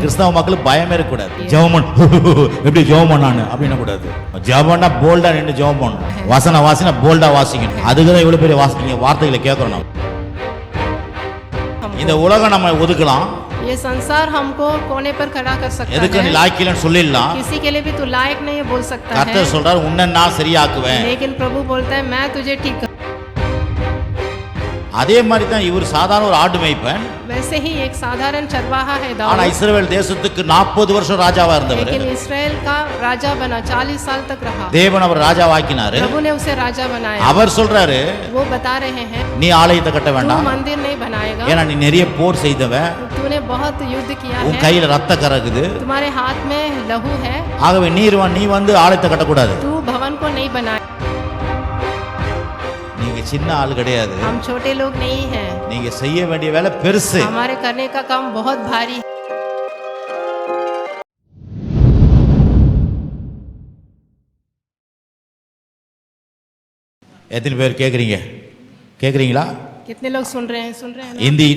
கிறிஸ்தவ மக்களுக்கு பயமே இருக்கக்கூடாது. ஜெபம் எப்படி ஜெபம் பண்ணானு அப்படின்னு கூடாது. ஜெபம்னா போல்டா நின்று ஜெபம் பண்ணணும். வாசினா போல்டா வாசிக்கணும். அதுக்குதான் இவ்வளவு பெரிய வாசிங்க வார்த்தைகளை கேட்கறோம். நம்ம இந்த உலகம் நம்ம ஒதுக்கலாம். ये संसार हमको कोने पर खड़ा कर सकता है. எதுக்கு நீ லாயக்கு இல்லன்னு சொல்லிடலாம். किसी के लिए भी तू लायक नहीं है बोल सकता है. கர்த்தர் சொல்றார் உன்னை நான் சரியாக்குவேன். लेकिन प्रभु बोलता है मैं तुझे ठीक कर. அதே மாதிரி தான் இவர் சாதாரண ஒரு ஆடு மேய்ப்பன். वैसे ही एक साधारण चरवाहा है दाऊद. ஆனா இஸ்ரவேல் தேசத்துக்கு 40 வருஷம் ராஜாவா இருந்தவர். लेकिन इस्राएल का राजा बना 40 साल तक रहा. தேவன் அவர் ராஜாவாக்கினார். प्रभु ने उसे राजा बनाया. அவர் சொல்றாரு वो बता रहे हैं நீ ஆலயத்தை கட்ட வேண்டாம். तू मंदिर नहीं बनाएगा. ஏன்னா நீ நிறைய போர் செய்தவன். तूने बहुत युद्ध किया है. உன் கையில ரத்த கறகுது. तुम्हारे हाथ में लहू है. ஆகவே நீ வந்து ஆலயத்தை கட்ட கூடாது. तू भवन को नहीं बनाए. நீங்க சின்ன ஆள் கிடையாது. हम छोटे लोग नहीं हैं. நீங்க செய்ய வேண்டிய வேலை பெருசு. हमारे करने का काम बहुत भारी है. எத்தனை பேர் கேக்குறீங்களா? कितने लोग सुन रहे हैं ना?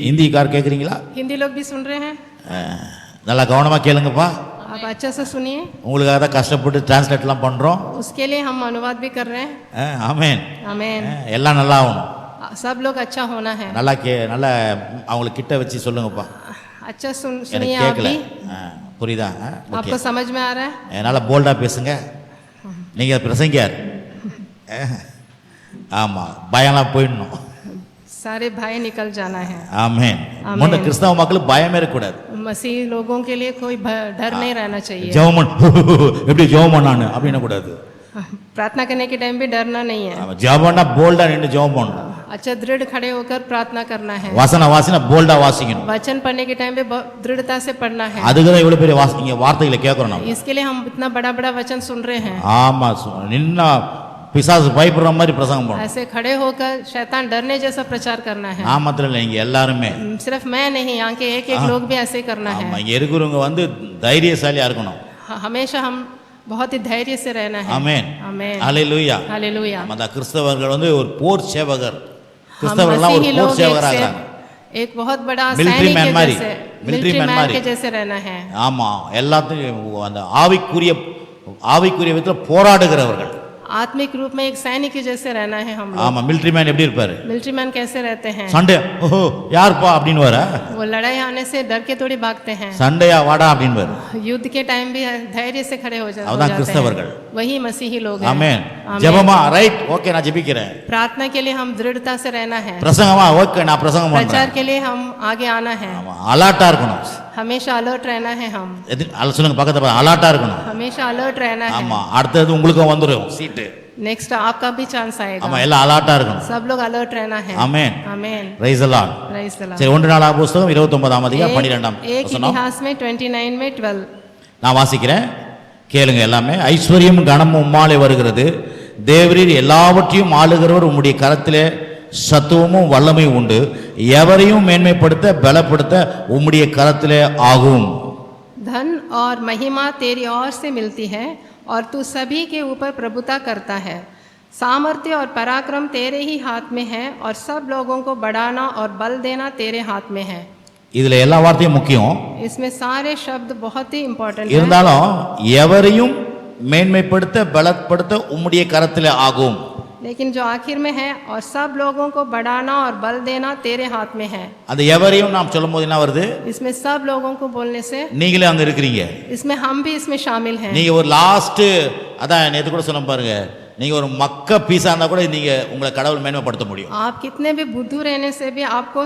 हिंदी कार கேக்குறீங்களா? हिंदी लोग भी सुन रहे हैं. நல்லா கவனமா கேளுங்கப்பா. आप अच्छा से सुनिए. உங்களுக்காக தான் கஷ்டப்பட்டு டிரான்ஸ்லேட்லாம் பண்றோம். उसके लिए हम अनुवाद भी कर रहे हैं. ஆமென் आमेन. எல்லாம் நல்லா ஆகணும். सब लोग अच्छा होना है. நல்லா அவங்களுக்கு கிட்ட வச்சு சொல்லுங்கப்பா. अच्छा सुनिए आप भी. புரியுதா? आपको समझ में आ रहा है? நல்லா போல்டா பேசுங்க. நீங்க பிரசங்கியார். ஆமா பயம்லாம் போயிடணும். सारे भय निकल जाना है. ஆமென். முன்ன கிறிஸ்தவ மக்களுக்கு பயமே இருக்கக்கூடாது. मसीह लोगों के लिए कोई डर नहीं रहना चाहिए. ஜெபம் எப்படி ஜெபம் பண்ணானு அப்படின்னு கூடாது. प्रार्थना करने के टाइम भी डरना नहीं है. ஜெபம்னா போல்டா நின்று ஜெபம் பண்ணணும். अच्छा दृढ़ खड़े होकर प्रार्थना करना है. வாசினா போல்டா வாசிக்கணும். वचन पढ़ने के टाइम पे दृढ़ता से पढ़ना है. அதுக்குதான் இவ்வளவு பெரிய வாசிங்க வார்த்தைகளை கேட்கறோம். நம்ம इसके लिए हम इतना बड़ा वचन सुन रहे हैं. ஆமா நின்னா பிசாசு பயப்படுற மாதிரி பிரசங்கம் பண்ணணும். ऐसे खड़े होकर शैतान डरने जैसा प्रचार करना है. மாத்திரம் இல்ல இங்க எல்லாருமே. सिर्फ मैं नहीं यहाँ के एक लोग भी ऐसे करना है. இங்க இருக்கிறவங்க வந்து தைரியசாலியா இருக்கணும். हमेशा हम बहुत ही धैर्य से रहना है. ஆமென். आमेन. ஹalleluya. हालेलुया. நம்ம கிறிஸ்தவர்கள் வந்து ஒரு போர் சேவகர். கிறிஸ்தவர்கள்லாம் ஒரு போர் சேவகராக இருக்காங்க. एक बहुत बड़ा मिलिट्री मैन மாதிரி मिलिट्री मैन के जैसे रहना है. ஆமா எல்லாத்தையும் அந்த ஆவிக்குரிய விதத்துல போராடுகிறவர்கள். आत्मिक रूप में एक सैनिक के जैसे रहना है हम लोग. ஆமா मिलिट्री मैन எப்படி இருப்பாரு? मिलिट्री मैन कैसे रहते हैं? சண்டே ஓஹோ யார்ப்பா அப்படினு வர. वो लड़ाई आने से डर के थोड़ी भागते हैं. சண்டையா வாடா அப்படினு வர. युद्ध के टाइम भी धैर्य से खड़े हो जाते हैं. அதான் கிறிஸ்தவர்கள். वही मसीही लोग हैं. ஆமென். ஜெபமா ரைட் ஓகே நான் ஜெபிக்கிறேன். प्रार्थना के लिए हम दृढ़ता से रहना है. பிரசங்கமா ஓகே நான் பிரசங்கம் பண்றேன். प्रचार के लिए हम आगे आना है. ஆமா அலர்ட்டா இருக்கணும். हमेशा अलर्ट रहना है. हम சொல்லுங்க பக்கத்துல அலர்ட்டா இருக்கணும். हमेशा अलर्ट रहना है. ஆமா அடுத்து உங்களுக்கு வந்துரும் சீட். नेक्स्ट आपका भी चांस आएगा. ஆமா எல்லாம் அலர்ட்டா இருக்கணும். सब लोग अलर्ट रहना है. Amen. Amen. Praise the Lord. Praise the Lord. சரி 1 நாளாகம புத்தகம் 29ஆம் அதிகாரம் 12ஆம் एक इतिहास में 29 में 12 நான் வாசிக்கிறேன் கேளுங்க எல்லாமே. ஐஸ்வரியம் கனமும் உம்மாலே வருகிறது. தேவரீர் எல்லாவற்றையும் ஆளுகிறவர் உம்முடைய கரத்திலே சத்துவமும் வல்லமையும் உண்டு. எவரையும் மேன்மைப்படுத்த பலப்படுத்த உம்முடைய கரத்திலே ஆகும். धन और महिमा तेरी ओर से मिलती है और तू सभी के ऊपर प्रभुता करता है. सामर्थ्य और पराक्रम तेरे ही हाथ में है और सब लोगों को बढ़ाना और बल देना तेरे हाथ में है. இதுல எல்லா வார்த்தையும் முக்கியம். इसमें सारे शब्द बहुत ही इंपॉर्टेंट है. இருந்தாலும் எவரையும் மேன்மைப்படுத்த பலப்படுத்த உம்முடைய கரத்திலே ஆகும். लेकिन जो आखिर में है और सब लोगों को बढ़ाना और बल देना तेरे हाथ में है. அந்த எவரையும் நாம் சொல்லும்போது என்ன வருது? इसमें सब लोगों को बोलने से நீங்களே அங்க இருக்கீங்க. इसमें हम भी इसमें शामिल हैं. நீங்க ஒரு லாஸ்ட் அதான் நேத்து கூட சொன்ன பாருங்க. நீங்க ஒரு மக்க பீஸா இருந்தா கூட நீங்க உங்களை கடவுள் மேன்மைப்படுத்த முடியும். आप कितने भी बुद्धू रहने से भी आपको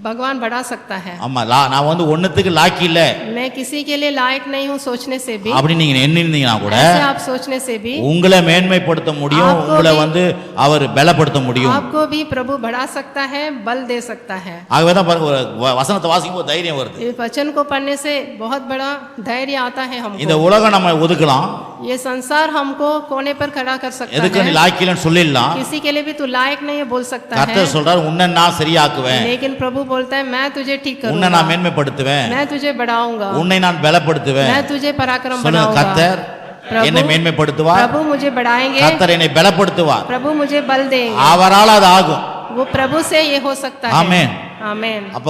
भगवान बढ़ा सकता है. ஆமா நான் வந்து ஒண்ணுத்துக்கு லாக்கி இல்ல. मैं किसी के लिए लायक नहीं हूँ सोचने से भी. அப்படி நீங்க எண்ணிருந்தீங்கன்னா கூட ऐसे आप सोचने से भी உங்களை மேன்மைப்படுத்த முடியும். உங்களை வந்து அவர் பலப்படுத்த முடியும். आपको भी प्रभु बढ़ा सकता है, बल दे सकता है. ஆகவே தான் பாருங்க ஒரு வசனத்தை வாசிக்கும்போது தைரியம் வருது. इस वचन को पढ़ने से बहुत बड़ा धैर्य आता है हमको. இந்த உலகம் நம்ம ஒதுக்கலாம். ये संसार हमको कोने पर खड़ा कर सकता எதுக்கு நீ है. லாக்கி இல்லன்னு சொல்லிடலாம். किसी के लिए भी तू लायक नहीं है बोल सकता है. கர்த்தர் சொல்றார் உன்னை நான் சரியாக்குவேன். लेकिन प्रभु बोलता है मैं तुझे ठीक உன்னை करूंगा, நான் மேன்மைப்படுத்துவேன், मैं तुझे बढ़ाऊंगा, உன்னை நான் பலப்படுத்துவேன். मैं तुझे पराक्रम சொல்லுங்க, बनाऊंगा। கர்த்தர் என்னை மேன்மைப்படுத்துவார், प्रभु मुझे बढ़ाएंगे, கர்த்தர் என்னை பலப்படுத்துவார். प्रभु मुझे बल देंगे, அவரால் அது ஆகும். वो प्रभु से ये हो सकता है। ஆமென். आमेन। அப்ப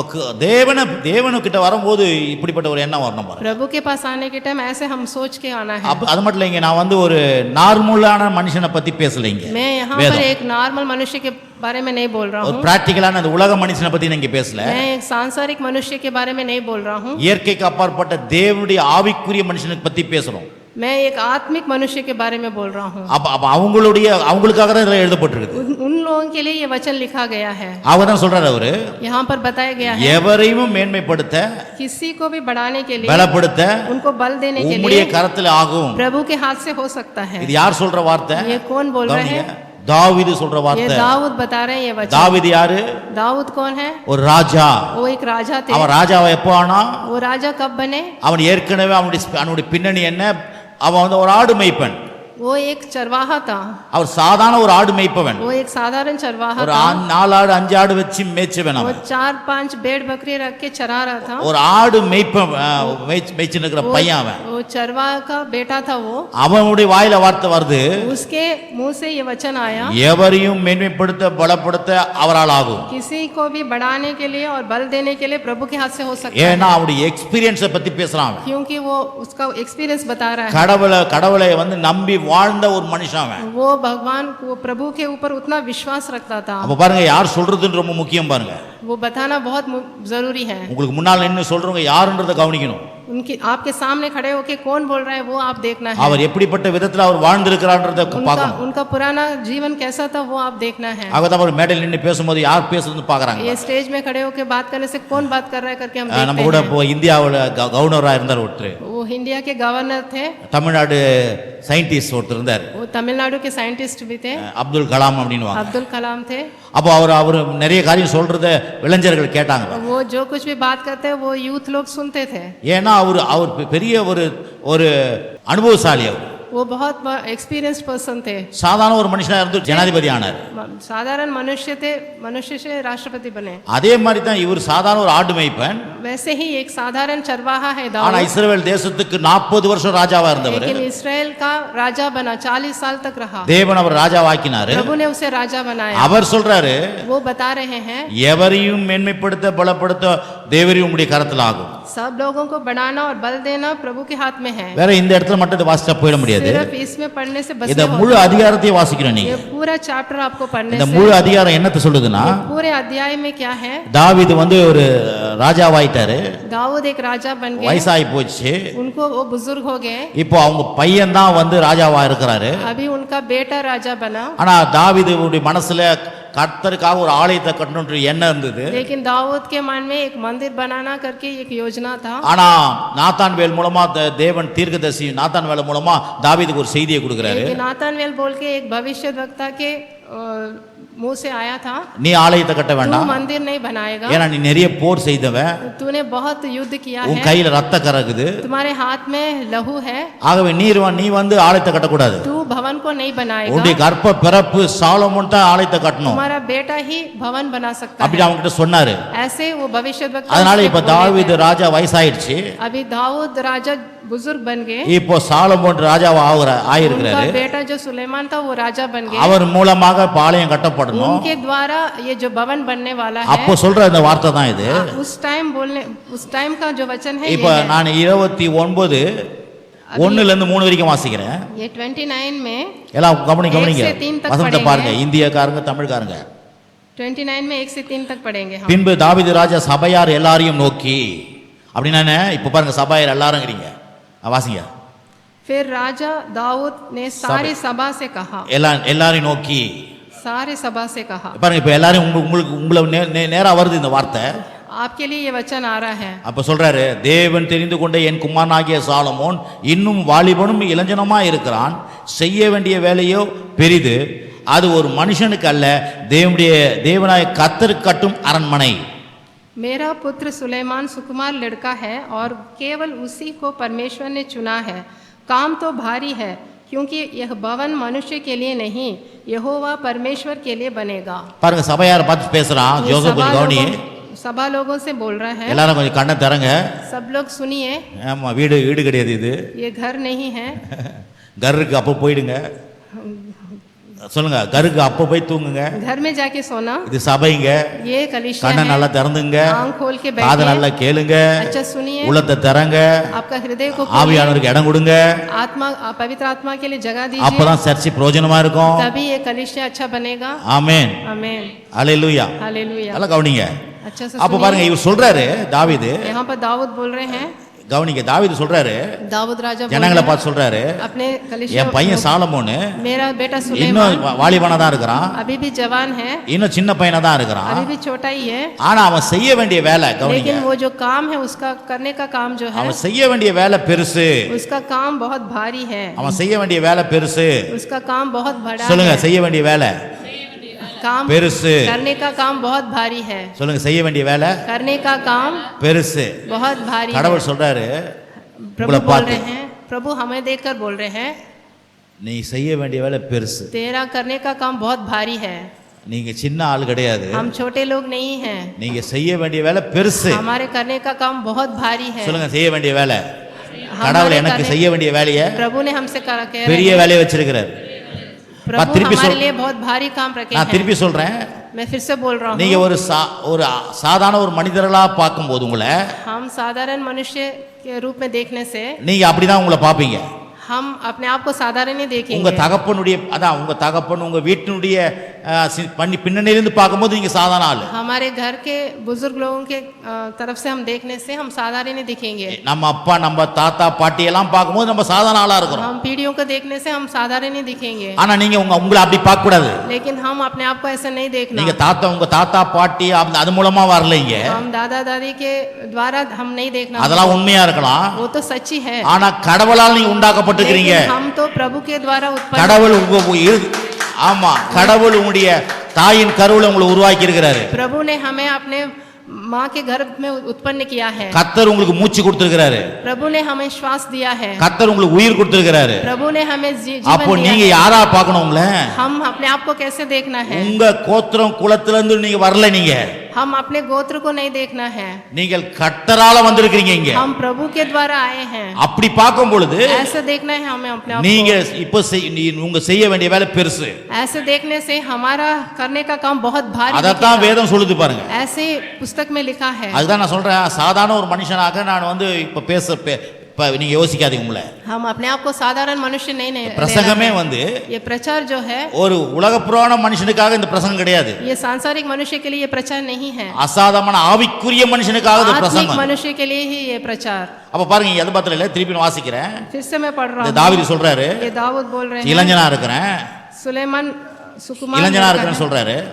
தேவனுக்கிட்ட வரும்போது இப்படிப்பட்ட ஒரு எண்ணம் வரணும் பாருங்க. प्रभु के पास आने के टाइम ऐसे हम सोच के आना है। அப்ப அது மட்டும் இல்லைங்க, நான் வந்து ஒரு நார்மலான மனுஷனை பத்தி பேசலைங்க. मैं यहाँ पर एक नॉर्मल मनुष्य के बारे में नहीं बोल रहा ஒரு हूँ, பிராக்டிகலான அந்த உலக மனுஷனை பத்தி நீங்க பேசல. मैं एक सांसारिक मनुष्य के बारे में नहीं बोल रहा हूँ, இயற்கைக்கு அப்பாற்பட்ட தேவனுடைய ஆவிக்குரிய மனுஷனுக்கு பத்தி பேசுறோம். मैं एक आत्मिक मनुष्य के बारे में बोल रहा हूँ। அப்ப அவங்களுக்காக தான் இதெல்லாம் எழுதப்பட்டிருக்கு. उन लोगों के लिए ये वचन लिखा गया है। அவர் தான் சொல்றாரு, அவரு यहाँ पर बताया गया है எவரையும் மேன்மைப்படுத்த, किसी को भी बढ़ाने के लिए, பலப்படுத்த उनको बल देने के உம்முடைய लिए கரத்துல ஆகும். प्रभु के हाथ से हो सकता है। இது யார் சொல்ற வார்த்தை? ये कौन बोल रहे हैं? தாவீது சொல்ற ये வார்த்தை. दाऊद बता रहे हैं ये वचन। தாவீது யாரு? दाऊद कौन है? ஒரு ராஜா. वो एक राजा थे। அவன் ராஜாவை எப்போ ஆனா? वो राजा कब बने? அவன் ஏற்கனவே அவனுடைய பின்னணி என்ன? அவன் வந்து ஒரு ஆடு மேய்ப்பன். वो एक चरवाहा था। அவர் சாதாரண ஒரு ஆடு மேய்ப்பவன். वो एक साधारण चरवाहा ஒரு था। 4 ஆடு 5 ஆடு வச்சு மேய்ச்சவன் वो அவன். 4-5 भेड़ बकरी रख के चरा रहा था। ஒரு ஆடு மேய்ச்சின்னு இருக்கிற பையன் அவன். वो चरवाहा का बेटा था। वो அவனுடைய வாயில வார்த்தை வருது, उसके मुंह से ये वचन आया, எவரையும் மேன்மைப்படுத்த பலப்படுத்த அவரால் ஆகும். किसी को भी बढ़ाने के लिए और बल देने के लिए प्रभु के हाथ से हो सकता है। ஏன்னா அவனுடைய எக்ஸ்பீரியன்ஸை பத்தி பேசுறான் அவன். क्योंकि वो उसका एक्सपीरियंस बता रहा है। கடவுளை வந்து நம்பி வாழ்ந்த ஒரு மனுஷன் அவன். वो भगवान को प्रभु के ऊपर उतना विश्वास रखता था। அப்ப பாருங்க, யார் சொல்றதுன்னு ரொம்ப முக்கியம் பாருங்க. वो बताना बहुत जरूरी है। உங்களுக்கு முன்னால நின்னு சொல்றவங்க யாருன்றதை கவனிக்கணும். उनके आपके सामने खड़े होके कौन बोल रहा है वो आप देखना है। அவர் எப்படிப்பட்ட விதத்துல அவர் வாழ்ந்திருக்கிறான்றதை பார்க்கணும். उनका पुराना जीवन कैसा था वो आप देखना है। அவதான் ஒரு மேடையில் நின்னு பேசும்போது யார் பேசுறதுன்னு பார்க்கறாங்க. ये स्टेज में खड़े होके बात करने से कौन बात कर रहा है करके हम நம்ம देखते கூட हैं। இப்போ இந்தியாவுல கவர்னரா இருந்தார் ஒருத்தர். वो इंडिया के गवर्नर थे। தமிழ்நாடு சயின்டிஸ்ட் ஒருத்தர் இருந்தார். वो तमिलनाडु के साइंटिस्ट भी थे। அப்துல் கலாம் அப்படின்னுவாங்க. अब्दुल कलाम थे। அப்போ அவர் நிறைய காரியம் சொல்றத இளைஞர்கள் கேட்டாங்க. वो जो कुछ भी बात करते वो यूथ लोग सुनते थे। ஏன்னா அவர் பெரிய ஒரு அனுபவசாலி. அவர் वो बहुत एक्सपीरियंस्ड पर्सन थे। சாதாரண ஒரு மனுஷனா இருந்து ஜனாதிபதி ஆனார். साधारण मनुष्य थे, मनुष्य से राष्ट्रपति बने। அதே மாதிரி தான் இவர் சாதாரண ஒரு ஆடு மேய்ப்பன். वैसे ही एक साधारण चरवाहा है ஆனா दाऊद। இஸ்ரவேல் தேசத்துக்கு 40 வருஷம் ராஜாவா இருந்தவர். लेकिन इस्राएल का राजा बना, 40 साल तक रहा। தேவன் அவர் ராஜாவாக்கினாரு. प्रभु ने उसे राजा बनाया। அவர் சொல்றாரு, वो बता रहे हैं எவரையும் மேன்மைப்படுத்த பலப்படுத்த தேவரையும் உம்முடைய கரத்துல ஆகும். सब लोगों को बढ़ाना और बल देना प्रभु के हाथ में है। வேற இந்த இடத்துல மட்டும் இதை வாசிச்சா போயிட முடியாது. सिर्फ इसमें पढ़ने से बस இந்த முழு அதிகாரத்தையும் வாசிக்கணும் நீங்க. ये पूरा चैप्टर आपको पढ़ने இந்த से, முழு அதிகாரம் என்னத்தை சொல்லுதுன்னா, पूरे अध्याय में क्या है? தாவீது வந்து ஒரு ராஜாவாயிட்டாரு. दाऊद एक राजा बन गए। வயசாகி போச்சு. उनको वो बुजुर्ग हो गए। இப்போ அவங்க பையன் தான் வந்து ராஜாவா இருக்கிறாரு. अभी उनका बेटा राजा बना। ஆனா தாவீதுடைய மனசுல கர்த்தருக்காக ஒரு ஆலயத்தை கட்டணும்ன்ற எண்ணம் இருந்தது. लेकिन दाऊद के मन में एक मंदिर बनाना करके एक योजना था। ஆனா நாத்தான்வேல் மூலமா தேவன் தீர்க்கதரிசி நாத்தான்வேல் மூலமா தாவீதுக்கு ஒரு செய்தியை கொடுக்கிறாரு. लेकिन नातानवेल बोल के एक भविष्यद्वक्ता के मुंह से आया था, நீ ஆலயத்தை கட்ட तू வேண்டாம், मंदिर नहीं बनाएगा, ஏன்னா நீ நிறைய போர் செய்தவன், तूने बहुत युद्ध किया உன் है, கையில ரத்த கறகுது, तुम्हारे हाथ में लहू है, ஆகவே நீ வந்து ஆலயத்தை கட்டக்கூடாது. तू भवन को नहीं बनाएगा, உன்னுடைய கர்ப்ப பிறப்பு சாலமோன் தான் ஆலயத்தை கட்டணும் तुम्हारा बेटा ही भवन बना सकता அப்படி है। அவங்க கிட்ட சொன்னாரு. ऐसे वो भविष्यद्वक्ता அதனால उसके இப்ப बोले தாவீது थे। ராஜா வயசாயிடுச்சு. अभी दाऊद राजा बुजुर्ग बन गए। இப்போ சாலமோன் ராஜாவா उनका ஆயிருக்கிறாரு. बेटा जो सुलेमान था वो राजा बन गए। அவர் மூலமாக பாளையம் கட்டப்படணும். उनके द्वारा ये जो भवन बनने वाला है, அப்போ சொல்ற இந்த வார்த்தை தான் இது. उस टाइम का जो वचन है இப்ப ये है। நான் 29 1ல இருந்து 3 வரைக்கும் வாசிக்கிறேன். ये 29 में எல்லாம் கவனிங்க 1 से 3 तक வசனத்தை पढ़ेंगे। பாருங்க, இந்தியக்காரங்க தமிழ்காரங்க. 29 में 1 से 3 तक पढ़ेंगे हम। பின்பு தாவீது ராஜா சபையார் எல்லாரையும் நோக்கி, அப்படின்னா இப்ப பாருங்க சபையார் எல்லாருங்கிறீங்க, வாசிங்க. फिर राजा दाऊद ने सारी सभा से कहा, எல்லாரையும் நோக்கி, सारे सभा से कहा। பாருங்க இப்ப எல்லாரும் உங்களை நேரா வருது இந்த வார்த்தை. आपके लिए ये वचन आ रहा है। அப்ப சொல்றாரு, தேவன் தெரிந்து கொண்ட என் குமாரனாகிய சாலமோன் இன்னும் வாலிபனும் இளைஞனுமா இருக்கிறான், செய்ய வேண்டிய வேலையோ பெரிது, அது ஒரு மனுஷனுக்கு அல்ல, தேவனாய கர்த்தருக்கு கட்டும் அரண்மனை. मेरा पुत्र सुलेमान सुकुमार लड़का है और केवल उसी को परमेश्वर ने चुना है। काम तो भारी है, क्योंकि यह भवन मनुष्य के लिए नहीं, यहोवा परमेश्वर के लिए बनेगा। பாருங்க சபையார் பார்த்து பேசுறான். ஜோசப் கொஞ்சம் கவனி. सभा लोगों से बोल रहा है, எல்லாரும் கொஞ்சம் கண்ணை திறங்க. सब लोग सुनिए, ஆமா, வீடு கிடையாது இது. ये घर नहीं है. கருக்கு அப்போ போயிடுங்க. சொல்லுங்க, கருக்கு அப்போ போய் தூங்குங்க. घर में जाके सोना. இது சபைங்க. ये कलीसिया கண்ணை है. நல்லா திறந்துங்க. आंख खोल के காதை बैठिए, நல்லா கேளுங்க. अच्छा सुनिए, உள்ளத்தை திறங்க. आपका हृदय को खोलिए, ஆவியானவருக்கு இடம் கொடுங்க. आत्मा पवित्र आत्मा के लिए जगह दीजिए, அப்பதான் சர்ச்சை பிரயோஜனமா இருக்கும். तभी ये कलीसिया अच्छा बनेगा. ஆமென். आमीन, அல்லேலூயா. हालेलुया. நல்லா கவனிங்க. अच्छा से அப்ப सुनिए. பாருங்க, இவர் சொல்றாரு தாவீது, यहाँ पर दाऊद बोल रहे हैं, கவனிங்க, தாவீது சொல்றாரு, दाऊद राजा बोल ஜனங்களை रहे हैं, பார்த்து சொல்றாரு, अपने कलीसिया, என் பையன் சாலமோனு मेरा बेटा இன்னும் सुलेमान வாலிபனா தான் இருக்கிறான், अभी भी जवान है, இன்னும் சின்ன பையனா தான் இருக்கிறான். अभी भी छोटा ही है, ஆனா அவன் செய்ய வேண்டிய வேலை, கவனிங்க, लेकिन वो जो काम है उसका करने का काम जो है, அவன் செய்ய வேண்டிய வேலை பெருசு. उसका काम बहुत भारी है, அவன் செய்ய வேண்டிய வேலை பெருசு. उसका काम बहुत बड़ा சொல்லுங்க, है, செய்ய வேண்டிய வேலை काम பெருசு. करने का काम बहुत भारी है, சொல்லுங்க, செய்ய வேண்டிய வேலை करने का काम பெருசு. बहुत भारी है. கடவுள் சொல்றாரு, प्रभु உங்களை बोल பார்த்து, रहे हैं, प्रभु हमें देखकर बोल रहे हैं, நீ செய்ய வேண்டிய வேலை பெருசு. तेरा करने का काम बहुत भारी है. நீங்க சின்ன ஆள் கிடையாது, हम छोटे लोग नहीं हैं, நீங்க செய்ய வேண்டிய வேலை பெருசு. हमारे करने का काम बहुत भारी है. சொல்லுங்க, செய்ய வேண்டிய வேலை. हमारे கடவுள் எனக்கு करने- செய்ய வேண்டிய வேலையை प्रभु ने हमसे कह रहे பெரிய हैं, வேலையை வச்சிருக்கிறார். प्रभु திருப்பி हमारे சொல்- लिए बहुत भारी काम रखे நான் हैं. திருப்பி சொல்றேன், मैं फिर से बोल रहा நீங்க हूँ, ஒரு சாதாரண ஒரு மனிதர்களா பார்க்கும்போது உங்களை हम साधारण मनुष्य के रूप में देखने से நீங்க அப்படிதான் உங்களை பார்ப்பீங்க. हम अपने आप को साधारण नहीं உங்க देखेंगे. தகப்பனுடைய, அதான் உங்க தகப்பன் உங்க வீட்டினுடைய பண்ணி பின்னணியிலிருந்து பார்க்கும்போது நீங்க சாதாரண ஆளு. हमारे घर के बुजुर्ग लोगों के तरफ से हम देखने से हम साधारण नहीं दिखेंगे. நம்ம அப்பா நம்ம தாத்தா பாட்டி எல்லாம் பார்க்கும்போது நம்ம சாதாரண ஆளா இருக்கிறோம். हम पीढ़ियों को देखने से हम साधारण नहीं दिखेंगे, ஆனா நீங்க உங்களை அப்படி பார்க்க கூடாது. लेकिन हम अपने आप को ऐसा नहीं देखना. நீங்க உங்க தாத்தா பாட்டி அது மூலமா வரலைங்க, हम दादा दादी के द्वारा हम नहीं देखना. அதெல்லாம் உண்மையா இருக்கலாம். वो तो सच्ची है, ஆனா கடவுளால் நீங்க உண்டாக்கப்பட்டிருக்கிறீங்க. लेकिन हम तो प्रभु के द्वारा उत्पन्न. கடவுள் ஆமா, கடவுள் உங்களுடைய தாயின் கருவுல உங்களை உருவாக்கி இருக்கிறாரு. प्रभु ने हमें अपने माँ के गर्भ में उत्पन्न किया है. கர்த்தர் உங்களுக்கு மூச்சு கொடுத்திருக்கிறாரு. प्रभु ने हमें श्वास दिया है. கர்த்தர் உங்களுக்கு உயிர் கொடுத்திருக்கிறாரு. प्रभु ने हमें அப்போ जीवन நீங்க दिया है. யாரா பார்க்கணும் உங்களை? हम अपने आप को कैसे देखना है? உங்க கோத்திரம் குலத்துல இருந்து நீங்க வரல, நீங்க हम अपने गोत्र को नहीं देखना है, நீங்கள் கர்த்தரால வந்திருக்கிறீங்க இங்க. हम प्रभु के द्वारा आए हैं. அப்படி பார்க்கும் பொழுது ऐसे देखना है हमें अपने आप நீங்க को. இப்போ உங்க செய்ய வேண்டிய வேலை பெருசு. ऐसे देखने से हमारा करने का काम बहुत भारी அதத்தான் दिखेगा. வேதம் சொல்லுது பாருங்க. ऐसे पुस्तक में लिखा है. அதுதான் நான் சொல்றேன், சாதாரண ஒரு மனுஷனாக நான் இப்ப நீங்க யோசிக்காதீங்க உங்களை. हम अपने आप को साधारण मनुष्य नहीं ले பிரசங்கமே रहे हैं. ये प्रचार जो है, ஒரு உலகப்புறான மனுஷனுக்காக இந்த பிரசங்கம் கிடையாது. ये सांसारिक मनुष्य के लिए ये प्रचार नहीं है, அசாதாரண ஆவிக்குரிய மனுஷனுக்காக இந்த आत्मिक பிரசங்கம். मनुष्य के लिए ही ये प्रचार. அப்ப பாருங்க, எது பத்தில இல்ல, திருப்பி நான் வாசிக்கிறேன். फिर से मैं पढ़ रहा இந்த हूँ. தாவீது சொல்றாரு, ये दाऊद बोल रहे हैं, இளைஞனா இருக்கிறேன், सुलेमान सुकुमार இளைஞனா बोल இருக்கிறேன்னு रहे சொல்றாரு. हैं.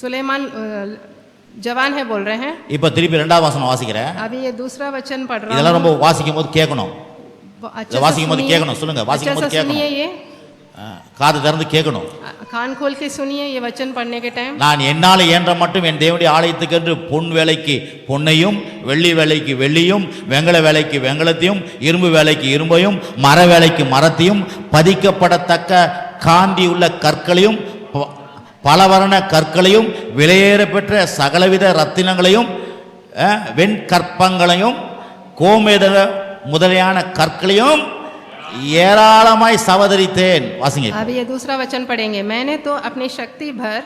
सुलेमान जवान है बोल रहे हैं. இப்ப திருப்பி ரெண்டாவது வசனம் வாசிக்கிறேன். अभी ये दूसरा वचन पढ़ रहा இதெல்லாம் हूँ. ரொம்ப வாசிக்கும் போது கேட்கணும். अच्छा வாசிக்கும் போது கேட்கணும். சொல்லுங்க, வாசிக்கும் போது கேட்கணும். सुनिए, ये காது திறந்து கேட்கணும். कान खोल के सुनिए ये वचन पढ़ने के टाइम. நான் என்னால இயன்ற மட்டும் என் தேவனுடைய ஆலயத்துக்கென்று பொன் வேலைக்கு பொன்னையும், வெள்ளி வேலைக்கு வெள்ளியும், வெங்கல வேலைக்கு வெங்கலத்தையும், இரும்பு வேலைக்கு இரும்பையும், மர வேலைக்கு மரத்தையும், பதிக்கப்படத்தக்க காந்தி உள்ள கற்களையும், பலவர்ண கற்களையும், விலையேற பெற்ற சகலவித ரத்தினங்களையும், வெண்கற்பங்களையும், கோமேதக முதலியான கற்களையும் ஏராளமாய் சவதரித்தேன். வாசிங்க. अब ये दूसरा वचन पढ़ेंगे. मैंने तो अपनी शक्ति भर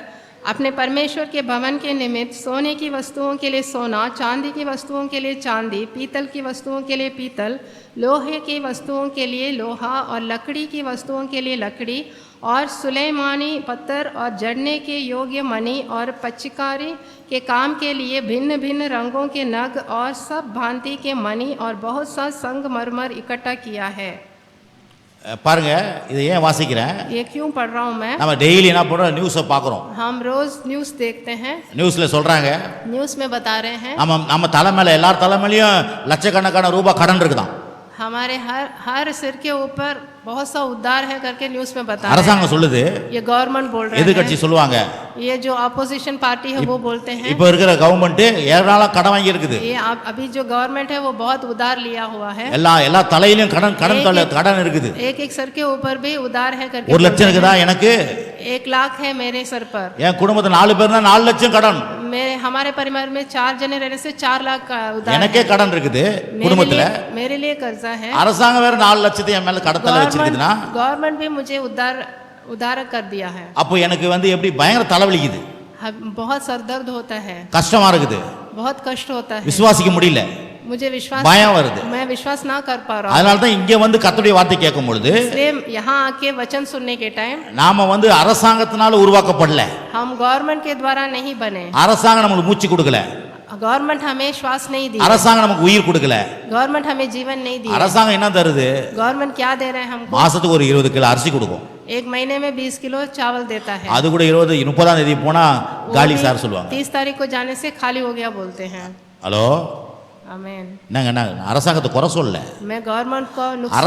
अपने परमेश्वर के भवन के निमित्त सोने की वस्तुओं के लिए सोना, चांदी की वस्तुओं के लिए चांदी, पीतल की वस्तुओं के लिए पीतल, लोहे की वस्तुओं के लिए लोहा और लकड़ी की वस्तुओं के लिए लकड़ी और सुलेमानी पत्थर और जड़ने के योग्य मणि और पच्चकारी के काम के लिए भिन्न भिन्न रंगों के नग और सब भांति के मणि और बहुत सा संगमरमर इकट्ठा किया है. பாருங்க, இதை ஏன் வாசிக்கிறேன்? ये क्यों पढ़ रहा हूँ मैं? நம்ம டெய்லி என்ன பண்றோம், நியூஸை பார்க்குறோம். हम रोज न्यूज़ देखते हैं. நியூஸ்ல சொல்றாங்க, न्यूज़ में बता रहे हैं நம்ம தலைமையில எல்லார் தலைமையிலையும் லட்சக்கணக்கான ரூபாய் கடன் இருக்குதான். हमारे हर सिर के ऊपर बहुत सा उद्धार है करके न्यूज़ में बता रहे அரசாங்கம் சொல்லுது, हैं. ये गवर्नमेंट बोल रहे எதிர்க்கட்சி हैं. சொல்லுவாங்க, ये जो अपोजिशन पार्टी है वो बोलते हैं. இப்போ இருக்கிற கவர்மெண்ட் ஏராள கடன் வாங்கி இருக்குது. ये अभी जो गवर्नमेंट है वो बहुत उधार लिया हुआ है. எல்லா தலையிலும் கடன் இருக்குது. एक एक सर के ऊपर भी उधार है करके 1 லட்சம் இருக்குதா எனக்கு? 1 लाख है मेरे सर पर. என் குடும்பத்துல 4 பேர்னா 4 லட்சம் கடன். हमारे परिवार में 4 जने रहने से 4 लाख का उधार எனக்கே கடன் இருக்குது குடும்பத்துல मेरे लिए कर्जा है। அரசாங்கம் வேற 4 லட்சத்தை என் மேல கடத்தல வச்சிருக்குதுன்னா गवर्नमेंट भी मुझे उधार कर दिया है। அப்போ எனக்கு எப்படி பயங்கர தலைவலிக்குது, बहुत सर दर्द होता है, கஷ்டமா இருக்குது, बहुत कष्ट होता है, விசுவாசிக்க முடியல, मुझे विश्वास பயம் வருது। मैं विश्वास ना कर पा रहा हूं। அதனால தான் இங்க வந்து கர்த்தருடைய வார்த்தை கேட்கும் பொழுது इसलिए यहाँ आके वचन सुनने के टाइम நாம அரசாங்கத்தினால உருவாக்கப்படல, हम गवर्नमेंट के द्वारा नहीं बने, அரசாங்கம் நமக்கு மூச்சு கொடுக்கல, गवर्नमेंट हमें श्वास नहीं दी, அரசாங்கம் நமக்கு உயிர் கொடுக்கல, गवर्नमेंट हमें जीवन नहीं दी। அரசாங்கம் என்ன தருது? गवर्नमेंट क्या दे रहे हैं हमको? மாசத்துக்கு ஒரு 20 கிலோ அரிசி கொடுக்கும், एक महीने में 20 किलो चावल देता है। அது கூட 30ஆம் தேதி போனா காலி சார் சொல்லுவாங்க। 30 तारीख को जाने से खाली हो गया बोलते हैं। ஹலோ, आमीन। நாங்க அரசாங்கத்தை குறை சொல்லல, मैं गवर्नमेंट को नुकसान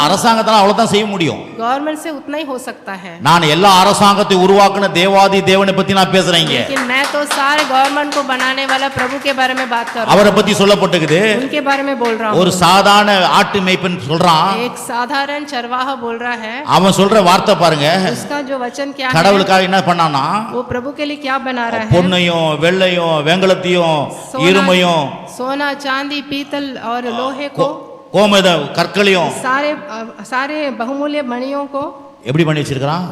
அரசாங்கத்தால அவ்வளவுதான் செய்ய முடியும், गवर्नमेंट से उतना ही हो सकता है। நான் எல்லா அரசாங்கத்தை உருவாக்குன தேவாதி தேவனை பத்தி நான் பேசுறேன், लेकिन मैं तो सारे गवर्नमेंट को बनाने वाला प्रभु के बारे में बात कर रहा हूं, அவரை பத்தி சொல்லப்பட்டிருக்குது। उनके बारे में बोल रहा हूं। ஒரு சாதாரண ஆட்டு மேய்ப்பன் சொல்றான், एक साधारण चरवाहा बोल रहा है, அவன் சொல்ற வார்த்தை பாருங்க, उसका जो वचन क्या है, கடவுளுக்காக என்ன பண்ணானா, वो प्रभु के लिए क्या बना रहा है? பொன்னையும் வெள்ளையும் வெங்கலத்தையும் இருமையும் सोना चांदी पीतल और लोहे को, கோமேத கற்களையும் सारे बहुमूल्य मणियों को எப்படி பண்ணி வச்சிருக்கான்?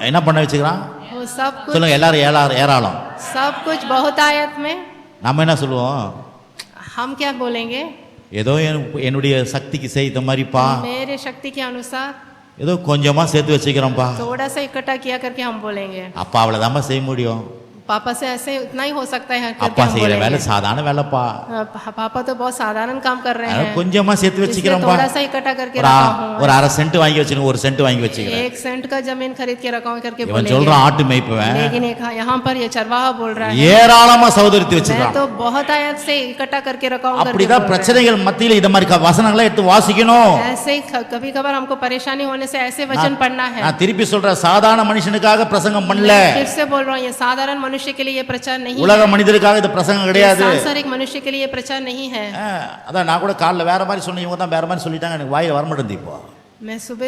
என்ன பண்ண வச்சிருக்கான்? वो सब कुछ, சொல்லுங்க எல்லாரும் ஏராளம்। सब कुछ बहुत आयत में। நம்ம என்ன சொல்லுவோம்? हम क्या बोलेंगे? ஏதோ என்னுடைய சக்திக்கு செய்த மாதிரிப்பா, मेरे शक्ति के अनुसार ஏதோ கொஞ்சமா சேர்த்து வச்சுக்கிறோம்ப்பா, थोड़ा सा इकट्ठा किया करके हम बोलेंगे। அப்பா அவ்வளவுதான் செய்ய முடியும், पापा से ऐसे उतना ही हो सकता है करके அப்பா हम செய்யற बोलेंगे। வேலை சாதாரண வேலைப்பா, पापा तो बहुत साधारण काम कर रहे हैं, கொஞ்சமா சேர்த்து इसलिए வச்சுக்கிறோம்ப்பா, थोड़ा सा इकट्ठा करके रखा हूं। ஒரு அரை சென்ட் வாங்கி வச்சுங்க, 1 சென்ட் வாங்கி வச்சுக்கிறேன்। 1 सेंट का जमीन खरीद के रखा हूं करके இவன் बोलेंगे। சொல்றான் ஆட்டு மேய்ப்பவன் लेकिन यहाँ पर ये चरवाहा बोल रहा है, ஏராளமா சகோதரித்து मैं வச்சிருக்கான்। तो बहुत आयत से इकट्ठा करके रखा हूं करके அப்படிதான் बोल रहा பிரச்சனைகள் மத்தியில இந்த மாதிரி வசனங்களை எடுத்து வாசிக்கணும்। है। ऐसे ही कभी कभार हमको परेशानी होने से ऐसे वचन पढ़ना है। நான் திருப்பி சொல்றேன், சாதாரண மனுஷனுக்காக பிரசங்கம் பண்ணல, फिर से बोल रहा हूँ, ये साधारण मनुष्य के लिए ये प्रचार नहीं है, உலக மனிதருக்காக இது பிரசங்கம் கிடையாது। सांसारिक मनुष्य के लिए ये प्रचार नहीं है। அதான் நான் கூட காலைல வேற மாதிரி சொன்னேன், இவங்க தான் வேற மாதிரி சொல்லிட்டாங்க, எனக்கு வாயில வர மாட்டேங்குது। இப்போ मैं सुबह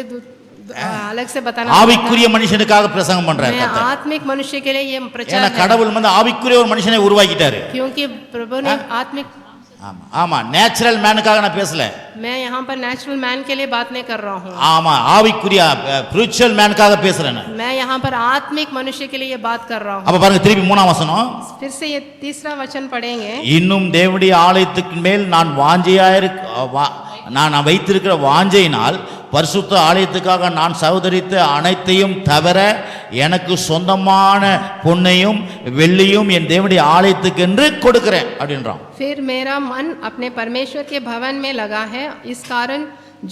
अलग से बताना, ஆவிக்குரிய மனுஷனுக்காக பிரசங்கம் பண்றாரு मैं கர்த்தர்। आत्मिक मनुष्य के लिए ये प्रचार ஏன்னா है, கடவுள் ஆவிக்குரிய ஒரு மனுஷனை உருவாக்கிட்டாரு। क्योंकि प्रभु ने आत्मिक, ஆமா ஆமா, நேச்சுரல் மேனுக்காக நான் பேசல, मैं यहाँ पर नेचुरल मैन के लिए बात नहीं कर रहा हूँ, ஆமா ஆவிக்குரிய ஸ்பிரிச்சுவல் மேனுக்காக பேசுறேன்। मैं यहाँ पर आत्मिक मनुष्य के लिए ये बात कर रहा हूँ। அப்ப பாருங்க திருப்பி 3ஆம் வசனம், फिर से ये 3रा वचन पढ़ेंगे। இன்னும் தேவனுடைய ஆலயத்துக்கு மேல் நான் வைத்திருக்கிற வாஞ்சையினால் பரிசுத்த ஆலயத்துக்காக நான் சகோதரித்த அனைத்தையும் தவிர எனக்கு சொந்தமான பொன்னையும் வெள்ளியும் என் தேவனுடைய ஆலயத்துக்கு என்று கொடுக்கிறேன் அப்படின்றான்। फिर मेरा मन अपने परमेश्वर के भवन में लगा है, इस कारण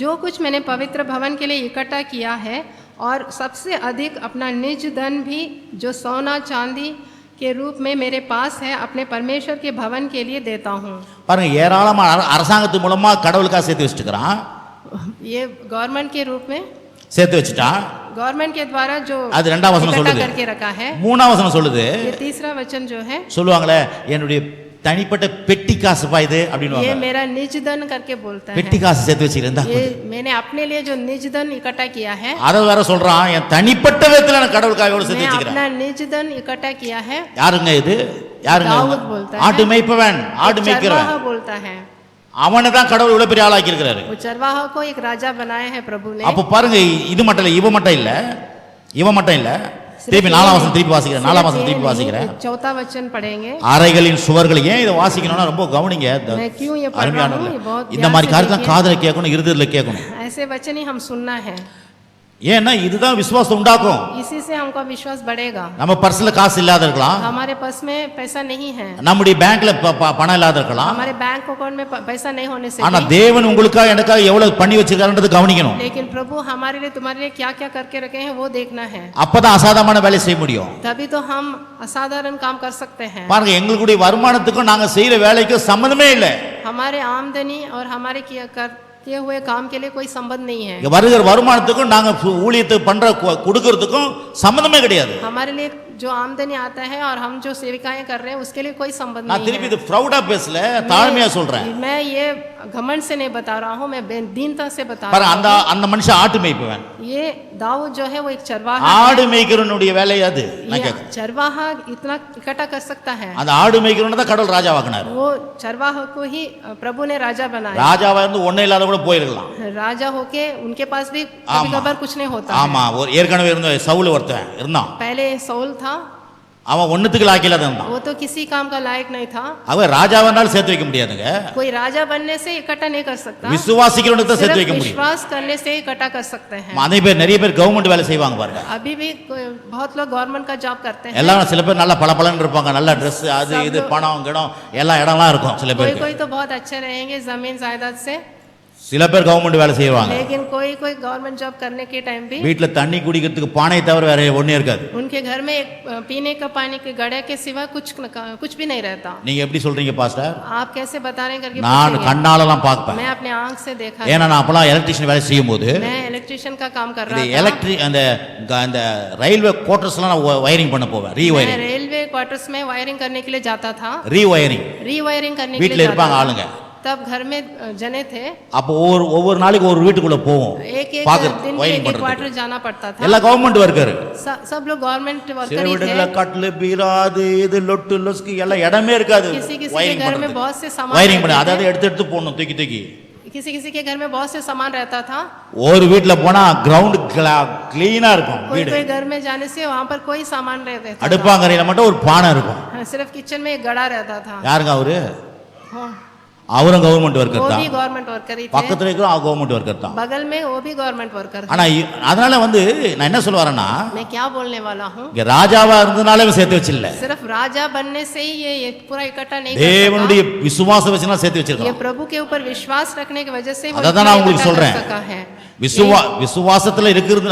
जो कुछ मैंने पवित्र भवन के लिए इकट्ठा किया है और सबसे अधिक अपना निज धन भी जो सोना चांदी के रूप में मेरे पास है अपने परमेश्वर के भवन के लिए देता हूँ। பாருங்க, ஏராளமான அரசாங்கத்து மூலமா கடவுளுக்காக சேர்த்து வச்சுக்கிறான், ये गवर्नमेंट के रूप में சேர்த்து வச்சுட்டான்। गवर्नमेंट के द्वारा जो அது 2ஆம் வசனம் इकट्ठा சொல்லுது, करके रखा है। 3ஆம் வசனம் சொல்லுது, ये 3रा वचन जो है, சொல்லுவாங்களே என்னுடைய தனிப்பட்ட பெட்டி காசுப்பா இது ये அப்படின்னு, मेरा निज धन करके बोलता பெட்டி है, காசு சேர்த்து வச்சுக்கிறேன்। ये मैंने अपने लिए जो निज धन इकट्ठा किया है, அதை வேற சொல்றான், என் தனிப்பட்ட விதத்துல நான் கடவுளுக்காக எவ்வளவு சேர்த்து मैं வச்சுக்கிறேன்। अपना निज धन इकट्ठा किया है। யாருங்க இது? யாருங்க? दाऊद बोलता है, ஆட்டு மேய்ப்பவன், ஆடு மேய்க்கிறவன், चरवाहा बोलता है, அவனை தான் கடவுள் இவ்வளவு பெரிய ஆளாக்கி இருக்கிறாரு। वो चरवाहा को एक राजा बनाया है प्रभु ने। அப்ப பாருங்க, இது மட்டும் இல்ல, இவன் மட்டும் இல்ல, திருப்பி 4ஆம் வசனம் திருப்பி வாசிக்கிறேன், 4ஆம் வசனம் திருப்பி வாசிக்கிறேன்। 4था वचन पढ़ेंगे। அறைகளின் சுவர்கள், ஏன் இதை வாசிக்கணும்னா ரொம்ப கவனிங்க, मैं क्यों ये पढ़ रहा அருமையான हूँ, ये बहुत இந்த ध्यान மாதிரி से காரியத்தை देखिए। காதுல கேட்கணும், இருதயத்துல கேட்கணும்। ऐसे वचन ही हम सुनना है, ஏன்னா இதுதான் விசுவாசம் உண்டாக்கும்। इसी से हमका विश्वास बढ़ेगा। நம்ம பர்ஸ்ல காசு இல்லாத இருக்கலாம், हमारे पास में पैसा नहीं है, நம்முடைய பேங்க்ல பணம் இல்லாத இருக்கலாம், हमारे बैंक अकाउंट में पैसा नहीं होने से ஆனா भी, தேவன் உங்களுக்காக எனக்காக எவ்வளவு பண்ணி வச்சிருக்காருன்றது கவனிக்கணும்। लेकिन प्रभु हमारे लिए तुम्हारे लिए क्या क्या करके रखे हैं वो देखना है, அப்பதான் அசாதாரணமான வேலை செய்ய முடியும்। तभी तो हम असाधारण काम कर सकते हैं। பாருங்க, எங்களுடைய வருமானத்துக்கும் நாங்க செய்யற வேலைக்கும் சம்பந்தமே இல்லை। हमारे आमदनी और हमारे किए हुए काम के लिए कोई संबंध नहीं है, வருகிற வருமானத்துக்கும் நாங்க ஊழியத்தை பண்ற கொடுக்கறதுக்கும் சம்பந்தமே கிடையாது। हमारे लिए जो आमदनी आता है और हम जो सेविकाएं कर रहे हैं उसके लिए कोई संबंध நான் नहीं திருப்பி है। இது ப்ரௌடா பேசல, தாழ்மையா சொல்றேன். मैं ये घमंड से नहीं बता रहा हूँ, मैं दीनता से बता பாரு, रहा அந்த அந்த மனுஷன் ஆட்டு மேய்ப்பவன். हूँ। ये दाऊद जो है वो एक चरवाहा ஆடு மேய்க்கிறவனுடைய வேலை அது. நான் है। கேட்கிறேன், चरवाहा इतना इकट्ठा कर सकता है? அந்த ஆடு மேய்க்கிறவனை தான் கடவுள் ராஜாவாக்குனார். वो चरवाहा को ही प्रभु ने राजा बनाया। ராஜாவா இருந்து ஒண்ணே இல்லாத கூட போயிருக்கலாம். राजा होके उनके पास भी ஆமா. कभी कभार कुछ नहीं होता है। ஆமா, ஒரு ஏற்கனவே இருந்த சவுல் ஒருத்தன் இருந்தான். पहले सौल था, அவன் ஒண்ணுத்துக்கு லாக்கிலாத இருந்தான். वो तो किसी काम का लायक नहीं था। அவன் ராஜாவானாலும் சேர்த்து வைக்க முடியாதுங்க. कोई राजा बनने से इकट्ठा नहीं कर सकता, விசுவாசிக்கிறவனுக்கு தான் சேர்த்து सिर्फ வைக்க முடியும். विश्वास करने से इकट्ठा कर सकते हैं। அதே பேர் நிறைய பேர் கவர்மெண்ட் வேலை செய்வாங்க பாருங்க. अभी भी बहुत लोग गवर्नमेंट का जॉब करते हैं। எல்லாரும் சில பேர் நல்லா பளபளன்னு இருப்பாங்க, நல்ல Dress, அது இது பணம் கிடம் எல்லா இடம்லாம் இருக்கும் சில कोई பேருக்கு. कोई तो बहुत अच्छे रहेंगे जमीन जायदाद से, சில பேர் கவர்மெண்ட் வேலை செய்வாங்க. लेकिन कोई कोई गवर्नमेंट जॉब करने के टाइम भी வீட்டுல தண்ணி குடிக்கிறதுக்கு பானையை தவிர வேற ஒண்ணே இருக்காது. उनके घर में एक पीने का पानी के गड़े के सिवा कुछ भी नहीं रहता। நீங்க எப்படி சொல்றீங்க பாஸ்டர்? आप कैसे बता रहे हैं करके நான் पूछेंगे। கண்ணாலலாம் பார்ப்பேன். मैं अपने आंख से देखा है। ஏன்னா நான் அப்பலாம் எலக்ட்ரிஷியன் வேலை செய்யும் போது मैं इलेक्ट्रिशियन का काम कर இந்த रहा था। எலக்ட்ரிக் அந்த ரயில்வே குவார்டர்ஸ்லாம் நான் வயரிங் பண்ண போவேன். मैं ரீவயரிங் रेलवे क्वार्टर्स में वायरिंग करने के लिए जाता था। ரீவயரிங் रीवायरिंग करने के வீட்டுல लिए जाता இருப்பாங்க था। ஆளுங்க. तब घर में जने थे, அப்போ ஒவ்வொரு நாளைக்கு ஒரு வீட்டுக்குள்ள போவோம் एक एक பாக்குறது दिन வயரிங் एक பண்றது. क्वार्टर जाना पड़ता था। எல்லா கவர்மெண்ட் ஒர்க்கர். सब लोग गवर्नमेंट சில वर्कर ही வீடுகள்ல थे। கட்லு பீராது இது லொட்டு லொஸ்கு எல்லாம் இடமே இருக்காது. किसी किसी के வயரிங் घर में பண்றது, बहुत से सामान வயரிங் பண்ண रहते அதாவது எடுத்து போடணும் தூக்கி தூக்கி. थे। किसी किसी के घर में बहुत से सामान रहता था। ஒரு வீட்டுல போனா கிரவுண்ட் கிளீனா இருக்கும் कोई வீடு. कोई घर में जाने से वहाँ पर कोई सामान रहता था। அடுப்பாங்கரையில மட்டும் ஒரு பானை இருக்கும். हाँ, सिर्फ किचन में एक गड़ा रहता था। யாருங்க அவரு? हाँ, அவரும் கவர்மெண்ட் ஒர்க்கர் वो தான். भी गवर्नमेंट वर्कर ही थे। பக்கத்துல இருக்கிற கவர்மெண்ட் ஒர்க்கர் தான். बगल में वो भी गवर्नमेंट वर्कर थे। ஆனா அதனால நான் என்ன சொல்ல வரேன்னா, मैं क्या बोलने वाला हूँ, இங்க ராஜாவா இருந்தனாலே சேர்த்து வச்சில்ல. सिर्फ राजा बनने से ही ये पूरा इकट्ठा नहीं कर தேவனுடைய सकता। விசுவாசம் வச்சுனா சேர்த்து ये வச்சிருக்கான். प्रभु के ऊपर विश्वास रखने की वजह से वो அதான் நான் உங்களுக்கு इकट्ठा कर சொல்றேன். सका है। விசுவாசத்துல இருக்கிறது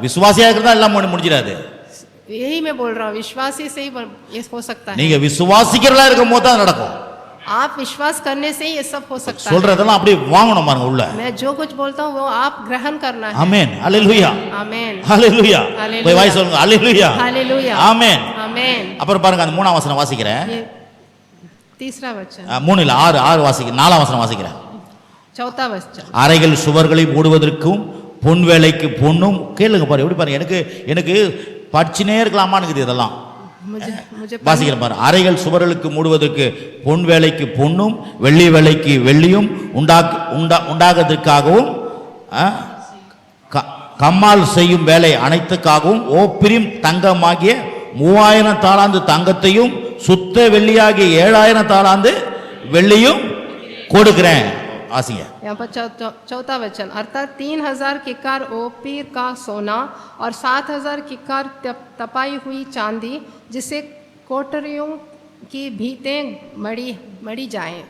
விசுவாசியா இருக்கிறதா எல்லாம் முடிஞ்சிடாது. यही मैं बोल रहा हूँ, विश्वास ही से ही ये हो सकता है। நீங்க விசுவாசிக்கிறதா இருக்கும் போது தான் நடக்கும். आप विश्वास करने से ही ये सब हो सकता है। சொல்றதெல்லாம் அப்படியே வாங்கணும் பாருங்க உள்ள. मैं जो कुछ बोलता हूँ वो आप ग्रहण करना है। ஆமென், ஹalleluya, आमेन, ஹalleluya. Hallelujah. போய் வாய் சொல்லுங்க, ஹalleluya, हालेलुया, ஆமென். आमेन। அப்புறம் பாருங்க அந்த 3ஆம் வசனம் வாசிக்கிறேன். ये तीसरा वचन, 3 இல்ல 6 வாசிக்கிறேன். 4ஆம் வசனம் வாசிக்கிறேன். चौथा वचन, அறைகள் சுவர்களை மூடுவதற்கும் பொன் வேலைக்கு பொன்னும். கேளுங்க பாரு எப்படி பாருங்க, எனக்கு படிச்சுனே இருக்கலாமான்னு இருக்குது இதெல்லாம். मुझे வாசிக்கிறேன் பாரு. அறைகள் சுவர்களுக்கு மூடுவதற்கு பொன் வேலைக்கு பொன்னும் வெள்ளி வேலைக்கு வெள்ளியும் உண்டாகிறதுக்காகவும் கம்மால் செய்யும் வேலை அனைத்துக்காகவும் ஓப்பிரிம் தங்கமாகிய 3000 தாலாந்து தங்கத்தையும் சுத்த வெள்ளியாகிய 7000 தாலாந்து வெள்ளியும் கொடுக்கிறேன். आसिया यहाँ पर चौथा वचन, अर्थात 3000 किक्कार ओपीर का सोना और 7000 किक्कार तपाई हुई चांदी, जिसे कोठरियों की भीतें मड़ी जाएं।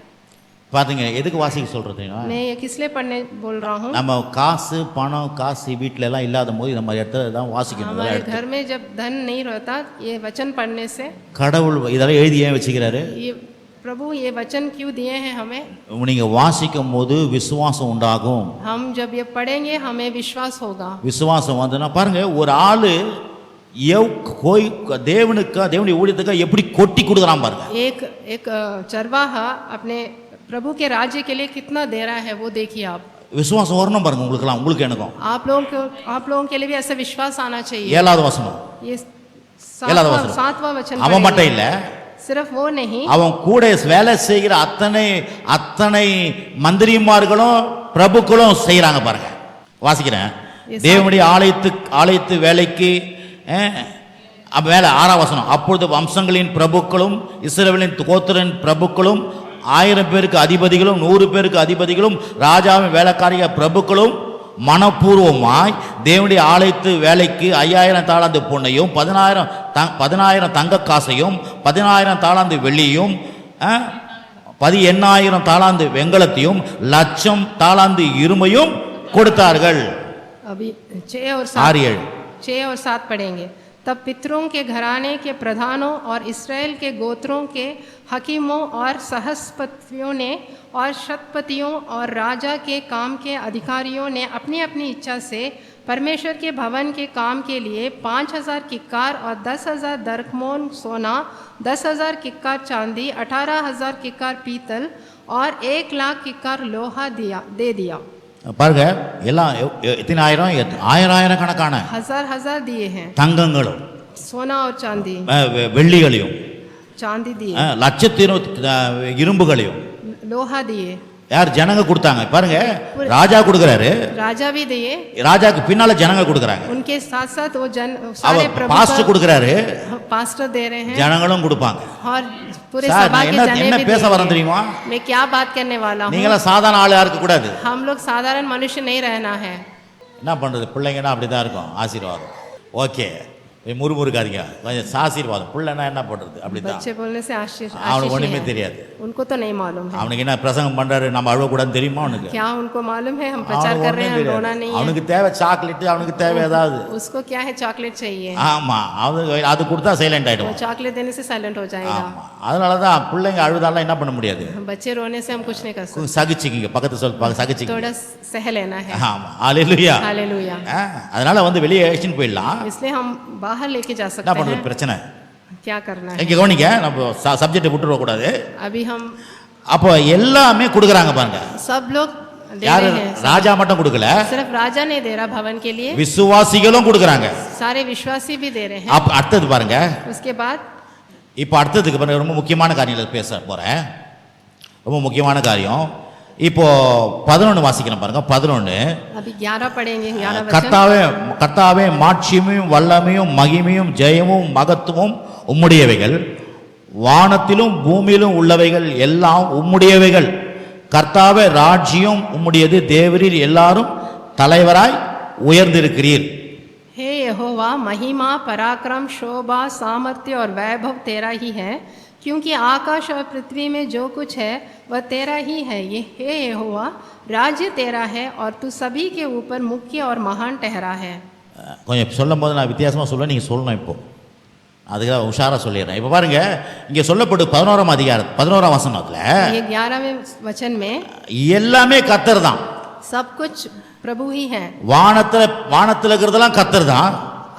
பாத்தீங்க எதுக்கு வாசிக்க சொல்றது? मैं ये किस लिए पढ़ने बोल रहा हूँ, நம்ம காசு பணம் காசு வீட்ல எல்லாம் இல்லாத போது நம்ம இடத்துல தான் வாசிக்கணும். हमारे घर में जब धन नहीं रहता ये वचन पढ़ने से, கடவுள் இதெல்லாம் எழுதி ஏன் வச்சுக்கிறாரு? ये प्रभु ये वचन क्यों दिए हैं हमें? நீங்க வாசிக்கும் போது விசுவாசம் உண்டாகும். हम जब ये पढ़ेंगे हमें विश्वास होगा। விசுவாசம் வந்துனா பாருங்க, ஒரு ஆளு தேவனுடைய ஊழியத்துக்கு எப்படி கொட்டி கொடுக்குறான் பாருங்க. एक चरवाहा अपने प्रभु के राज्य के लिए कितना दे रहा है वो देखिए आप। விசுவாசம் வரணும் பாருங்க உங்களுக்குலாம், உங்களுக்கு எனக்கும். आप लोगों के लिए भी ऐसा विश्वास आना चाहिए। 7வது வசனம், ये 7वां वचन அவன் மட்டும் இல்ல, सिर्फ वो नहीं, அவன் கூட வேலை செய்கிற அத்தனை மந்திரிமார்களும் பிரபுக்களும் செய்யறாங்க பாருங்க. வாசிக்கிறேன். தேவனுடைய ஆலயத்து வேலைக்கு மேல 6ஆம் வசனம், அப்பொழுது வம்சங்களின் பிரபுக்களும் இஸ்ரவேலின் கோத்திரின் பிரபுக்களும் 1000 பேருக்கு அதிபதிகளும் 100 பேருக்கு அதிபதிகளும் ராஜாவின் வேலைக்காரிய பிரபுக்களும் மனப்பூர்வமாய் தேவனுடைய ஆலயத்து வேலைக்கு 5000 தாளாந்து பொன்னையும் 10000 தங்க காசையும் 10000 தாளாந்து வெள்ளியும் 18000 தாளாந்து வெங்கலத்தையும் 1,00,000 தாளாந்து இருமையும் கொடுத்தார்கள். अभी 6 और 7 पढ़ेंगे। तब पितरों के घराने के प्रधानों और इस्राएल के गोत्रों के हकीमों और सहस्पतियों ने और शतपतियों और राजा के काम के अधिकारियों ने अपनी अपनी इच्छा से परमेश्वर के भवन के काम के लिए 5,000 किक्कार और 10,000 दरकमोन सोना, 10,000 किक्कार चांदी, 18,000 किक्कार पीतल और 1,00,000 किक्कार लोहा दे दिया। பாருங்க எல்லாம் எத்தனை ஆயிரக்கணக்கான हजार दिए हैं, தங்கங்களும் सोना और चांदी, வெள்ளிகளையும் चांदी दिए, லட்சத்தின் இரும்புகளையும் लोहा दिए। யார் ஜனங்க கொடுத்தாங்க பாருங்க, ராஜா கொடுக்கறாரு, राजा भी दिए, ராஜாக்கு பின்னால ஜனங்க கொடுக்கறாங்க, उनके साथ साथ वो सारे प्रभु பாஸ்டர் கொடுக்கறாரு, पास्टर दे रहे हैं ஜனங்களும் கொடுப்பாங்க। और पूरे சார் सभा के जने என்ன भी பேச दे வரேன் रहे தெரியுமா? हैं। मैं क्या बात करने वाला हूँ, நீங்களா சாதாரண ஆளா இருக்க கூடாது। हम लोग साधारण मनुष्य नहीं रहना है। என்ன பண்றது, பிள்ளைங்கன்னா அப்படிதான் இருக்கும், ஆசீர்வாதம் ஓகே முறுமுறுக்காதீங்க, கொஞ்சம் ஆசீர்வாதம், பிள்ளைன்னா என்ன பண்றது அப்படிதான், बच्चे बोलने से आशीष அவனுக்கு ஒண்ணுமே है। தெரியாது, उनको तो नहीं मालूम है, அவனுக்கு என்ன பிரசங்கம் பண்றாரு நம்ம அழுவக்கூடாதுன்னு தெரியுமா அவனுக்கு? क्या उनको मालूम है हम प्रचार அவனுக்கு कर रहे ஒண்ணும் हैं, हम रोना தெரியாது, नहीं है। அவனுக்கு தேவை சாக்லேட், அவனுக்கு தேவை ஏதாவது, उसको क्या है, चॉकलेट चाहिए, ஆமா அது கொடுத்தா சைலண்ட் वो ஆயிடும்। चॉकलेट देने से साइलेंट हो जाएगा। ஆமா அதனாலதான் பிள்ளைங்க அழுதாலாம் என்ன பண்ண முடியாது, बच्चे रोने से हम कुछ नहीं कर सकते, சகிச்சுக்கிங்க, பக்கத்து சொல் சகிச்சுக்கிங்க। थोड़ा सह लेना है। ஆமா ஹalleluya, हालेलुया। அதனால வெளியே அழைச்சிட்டு போயிடலாம்। इसलिए हम बाहर लेके जा என்ன सकते பண்றது हैं, பிரச்சனை? क्या करना है। இங்க கவனிங்க, நம்ம சப்ஜெக்ட் விட்டுற கூடாது। अभी हम அப்போ எல்லாமே கொடுக்கறாங்க பாருங்க, सब लोग दे யாரு रहे हैं, ராஜா மட்டும் கொடுக்கல, सिर्फ राजा नहीं दे रहा भवन के लिए, விசுவாசிகளும் கொடுக்கறாங்க। सारे विश्वासी भी दे रहे हैं। அப்ப அடுத்தது பாருங்க, उसके बाद இப்போ அடுத்ததுக்கு பாருங்க, ரொம்ப முக்கியமான காரியங்களை பேச போறேன், ரொம்ப முக்கியமான காரியம்। இப்போ 11 வாசிக்கிறேன் பாருங்க, 11 अभी 11 पढ़ेंगे, 11 वचन। கர்த்தாவே மாட்சிமையும் வல்லமையும் மகிமையும் ஜெயமும் மகத்துவமும் உம்முடையவைகள், வானத்திலும் பூமியிலும் உள்ளவைகள் எல்லாம் உம்முடையவைகள், கர்த்தாவே ராஜ்யம் உம்முடையது, தேவரீர் எல்லாரும் தலைவராய் உயர்ந்திருக்கிறீர்। हे यहोवा, महिमा पराक्रम शोभा सामर्थ्य और वैभव तेरा ही है, क्योंकि आकाश और पृथ्वी में जो कुछ है वह तेरा ही है। ये हे यहोवा, राज्य तेरा है और तू सभी के ऊपर मुख्य और महान ठहरा है। கொஞ்சம் சொல்லும் போது நான் வித்தியாசமாக சொல்ல, நீங்கள் சொல்லணும், இப்போ அதுக்காக உஷாராக சொல்லிடுறேன்। இப்போ பாருங்க, இங்கே சொல்லப்பட்டு 11ஆம் அதிகாரம் 11ஆம் வசனத்தில் ये 11वें वचन में எல்லாமே கர்த்தர் தான், सब कुछ प्रभु ही है। வானத்தில் இருக்கிறதெல்லாம் கர்த்தர் தான்,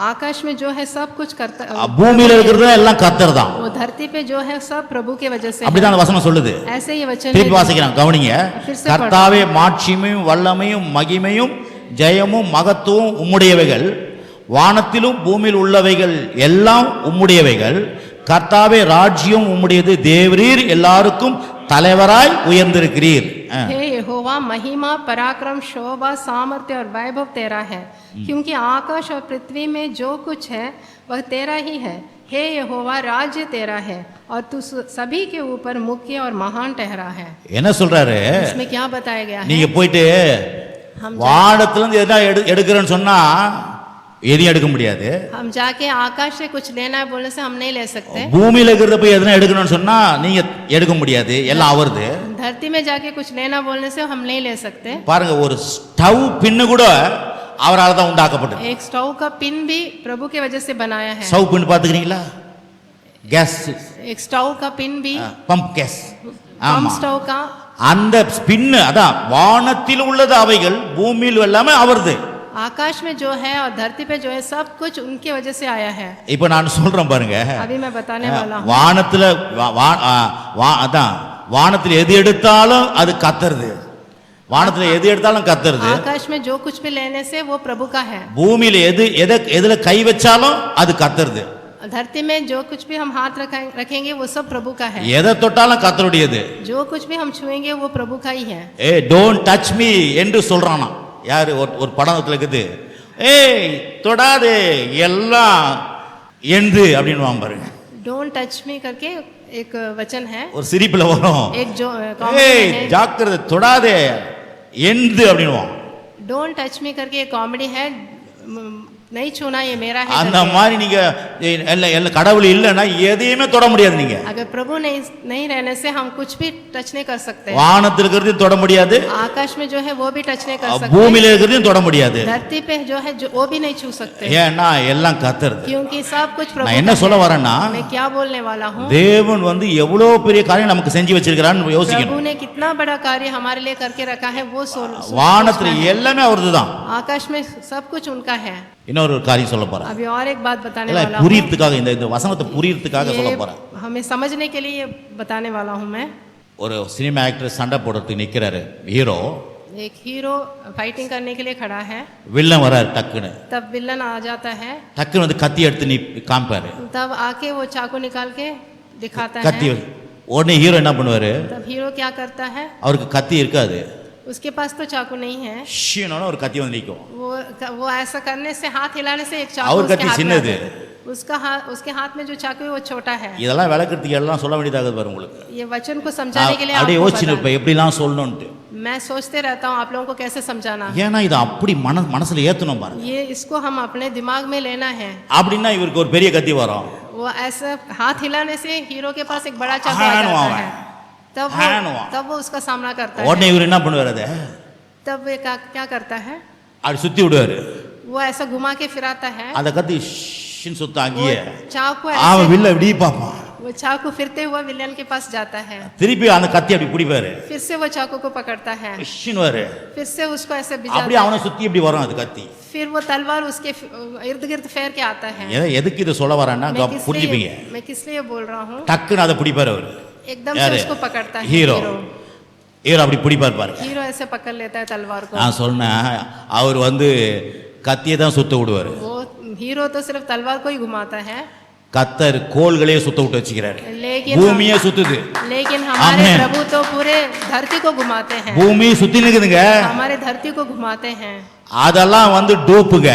आकाश में जो है सब कुछ करता, பூமியில் இருக்கிறதெல்லாம் எல்லாம் கர்த்தர் தான், वो धरती पे जो है सब प्रभु के वजह से है। அப்படிதான் வசனம் சொல்லுது। ऐसे ही वचन திருப்பி है। வாசிக்கிறேன், கவனிங்க, फिर से கர்த்தாவே மாட்சிமையும் வல்லமையும் மகிமையும் ஜெயமும் மகத்துவம் உம்முடையவைகள், வானத்திலும் பூமியில் உள்ளவைகள் எல்லாம் உம்முடையவைகள், கர்த்தாவே ராஜ்யம் உம்முடையது, தேவரீர் எல்லாருக்கும் தலைவராய் உயர்ந்திருக்கிறீர்। हे यहोवा, महिमा पराक्रम शोभा सामर्थ्य और वैभव तेरा है, क्योंकि आकाश और पृथ्वी में जो कुछ है वह तेरा ही है। हे यहोवा, राज्य तेरा है और तू सभी के ऊपर मुख्य और महान ठहरा है। என்ன சொல்றாரு? इसमें क्या बताया गया है? நீங்க போயிட்டு வானத்துல இருந்து எதா எடுக்கிறேன்னு சொன்னா எதையும் எடுக்க முடியாது, हम जाके आकाश से कुछ लेना है बोलने से हम नहीं ले सकते, பூமியில இருக்கிறத போய் எதனா எடுக்கணும்னு சொன்னா நீங்க எடுக்க முடியாது, எல்லாம் அவருது। धरती में जाके कुछ लेना बोलने से हम नहीं ले सकते। பாருங்க, ஒரு ஸ்டவ் பின்னு கூட அவரால் தான் உண்டாக்கப்பட்டது। एक स्टोव का पिन भी प्रभु के वजह से बनाया है। ஸ்டவ் பின் பாத்துக்கிறீங்களா? கேஸ் एक स्टोव का पिन भी, பம்ப் கேஸ், पम्प ஆமா, स्टोव का, அந்த பின்னு அதான் வானத்தில் உள்ளது அவைகள், பூமியில் எல்லாமே அவருது। आकाश में जो है और धरती पे जो है सब कुछ उनके वजह से आया है। இப்போ நான் சொல்றேன் பாருங்க, अभी मैं बताने वाला हूँ। வானத்துல அதான் வானத்தில் எது எடுத்தாலும் அது கத்தருது, வானத்துல எது எடுத்தாலும் கத்தருது, आकाश में जो कुछ भी लेने से वो प्रभु का है। பூமியில எதுல கை வச்சாலும் அது கத்தருது, धरती में जो कुछ भी हम हाथ रखेंगे वो सब प्रभु का है। எதை தொட்டாலும் கத்தருடையது। जो कुछ भी हम छुएंगे वो प्रभु का ही है। டோன்ட் டச் மீ என்று சொல்றானா யாரு? ஒரு படத்துல இருக்குது, ஏய் தொடாதே எல்லாம் என்று அப்படின்னு பாருங்க, डोंट टच मी करके एक वचन है, ஒரு சிரிப்புல வரும், एक जो ஏய் ஜாக்கிரதை தொடாதே என்று அப்படின்னு। डोंट टच मी करके एक कॉमेडी है, नहीं छूना, ये मेरा है அந்த करके। மாதிரி நீங்க கடவுள் இல்லைன்னா எதையுமே தொட முடியாது நீங்க. अगर प्रभु नहीं रहने से हम कुछ भी टच नहीं कर सकते। வானத்தில் இருக்கிறதையும் தொட முடியாது, आकाश में जो है वो भी टच नहीं कर सकते, பூமியில இருக்கிறதையும் தொட முடியாது. धरती पे जो है वो भी नहीं छू सकते, ஏன்னா எல்லாம் கர்த்தர். क्योंकि सब कुछ प्रभु நான் என்ன का சொல்ல है। வரேன்னா, मैं क्या बोलने वाला हूँ, தேவன் வந்து எவ்வளவு பெரிய காரியம் நமக்கு செஞ்சு வச்சிருக்கிறான்னு யோசிக்கணும். प्रभु ने कितना बड़ा कार्य हमारे लिए करके रखा है वो வானத்துல எல்லாமே அவர்துதான். आकाश में सब कुछ उनका है। இன்னொரு காரியம் சொல்ல போறேன், अभी और एक बात बताने वाला हूँ, புரியறதுக்காக இந்த வசனத்தை புரியறதுக்காக சொல்ல போறேன். हमें समझने के लिए बताने वाला हूँ मैं। ஒரு சினிமா ஆக்டர் சண்டை போடுறதுக்கு நிக்கிறாரு, ஹீரோ. एक हीरो फाइटिंग करने के लिए खड़ा है, வில்லன் வராரு டக்குன்னு. तब विलन आ जाता है, டக்குன்னு வந்து கத்தி எடுத்து காமிப்பாரு. तब आके वो चाकू निकाल के दिखाता கத்தி है। உடனே ஹீரோ என்ன பண்ணுவாரு, तब हीरो क्या करता है, அவருக்கு கத்தி இருக்காது, उसके पास तो चाकू नहीं है, ஷீனோட ஒரு கத்தி வந்து நிக்கும். वो ऐसा करने से, हाथ हिलाने से एक चाकू और उसके कति हाथ में सिन्नது. आता है। उसके हाथ में जो चाकू है वो छोटा है। இதெல்லாம் விளக்குறதுக்கு எல்லாம் சொல்ல வேண்டியதாக பாரு உங்களுக்கு. ये वचन को समझाने के लिए அப்படியே आपको யோசிச்சு बताना। எப்படிலாம் சொல்லணும்னு. मैं सोचते रहता हूँ आप लोगों को कैसे समझाना, ஏன்னா இது அப்படி மனசுல ஏத்தணும் பாருங்க. ये इसको हम अपने दिमाग में लेना है। அப்படின்னா இவருக்கு ஒரு பெரிய கத்தி வரும். वो ऐसा हाथ हिलाने से हीरो के पास एक बड़ा चाकू आ हाँ, जाता हाँ, है, तब वो उसका सामना करता है। உடனே இவர் என்ன பண்ணுவாரு, அதை तब वे क्या करता है, அப்படி சுத்தி விடுவாரு. वो ऐसा घुमा के फिराता है, அந்த கத்தி ஷின் சுத்த அங்கேயே चाकू அவன் ऐसे, வில்ல இப்படி பார்ப்பான். वो चाकू फिरते हुए विलन के पास जाता है, திருப்பி அந்த கத்தி அப்படி பிடிப்பாரு, फिर से वो चाकू को पकड़ता है, ஷின்வாரு. फिर से उसको ऐसे அப்படியே भिजाता அவனை है, சுத்தி இப்படி வரும் அது கத்தி. फिर वो तलवार उसके इर्द गिर्द फेर के आता है। எதுக்கு இதை சொல்ல வரேன்னா புரிஞ்சுப்பீங்க. मैं किस लिए बोल रहा हूँ, டக்குன்னு அதை பிடிப்பாரு அவரு. एकदम से யாரு? उसको पकड़ता है ஹீரோ. ஹீரோ அப்படி பிடிப்பார் பாருங்க. हीरो ऐसे पकड़ लेता है तलवार को। நான் சொன்னேன், அவர் வந்து கத்தியை தான் சுத்த விடுவாரு. वो हीरो तो सिर्फ तलवार को ही घुमाता है, கத்தர் கோள்களே சுத்த விட்டு வச்சுக்கிறாரு, लेकिन பூமியே சுத்துது. हमारे आमेन। प्रभु तो पूरे धरती को घुमाते हैं, பூமி சுத்தி நிக்குதுங்க. हमारे धरती को घुमाते हैं। அதெல்லாம் வந்து டூப்புங்க.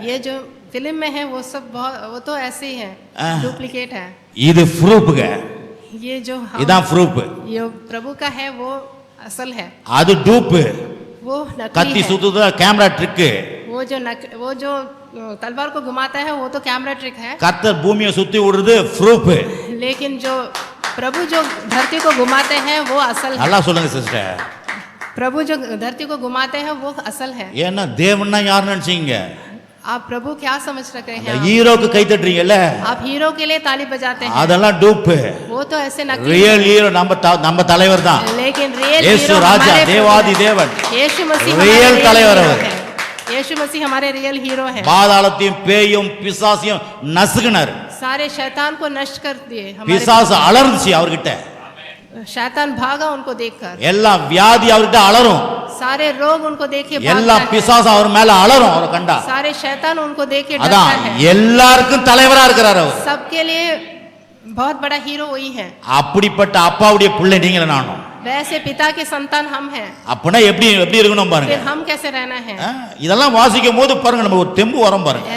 ये जो फिल्म में है वो सब वो तो ऐसे ही है, डुप्लीकेट है। இது ப்ரூஃப்ங்க. ये जो இதான் ப்ரூஃப். ये प्रभु का है वो असल है, அது டூப். वो नकली கத்தி है। சுத்துது கேமரா ட்ரிக். वो जो तलवार को घुमाता है वो तो कैमरा ट्रिक है, கத்தர் பூமியை சுத்தி விடுறது ப்ரூஃப். लेकिन जो प्रभु जो धरती को घुमाते हैं वो असल है। நல்லா சொல்லுங்க சிஸ்டர். प्रभु जो धरती को घुमाते हैं वो असल है। ஏன்னா தேவன்னா யாருன்னு நினைச்சீங்க, आप प्रभु क्या समझ रहे हैं, ஹீரோக்கு கை தட்டுறீங்கல்ல, आप हीरो के लिए ताली बजाते हैं, அதெல்லாம் டூப். वो तो ऐसे नकली ரியல் ஹீரோ நம்ம தலைவர் தான். लेकिन रियल இயேசு हीरो ராஜா, हमारे தேவாதி தேவன், यीशु मसीह रियल हमारे தலைவர் हीरो அவர். है। यीशु मसीह हमारे रियल हीरो है। பாதாளத்தையும் பேயும் பிசாசையும் நசுக்குனார். सारे शैतान को नष्ट कर दिए हमारे, பிசாசு அலர்ந்துச்சு அவர்கிட்ட. शैतान भागा उनको देखकर, எல்லா வியாதி அவர்கிட்ட அலரும், सारे रोग उनको देख के எல்லா भागता है, பிசாசு அவர் மேல அலரும் அவரை கண்டா. सारे शैतान उनको देख के डरता அதான் है। எல்லாருக்கும் தலைவரா இருக்கிறார் அவர். सबके लिए बहुत बड़ा हीरो वही है। அப்படிப்பட்ட அப்பாவுடைய பிள்ளை நீங்க நானும். वैसे पिता के संतान हम हैं, அப்படின்னா எப்படி இருக்கணும் பாருங்க. फिर हम कैसे रहना है, இதெல்லாம் வாசிக்கும் போது பாருங்க நம்ம ஒரு தெம்பு வரும் பாருங்க.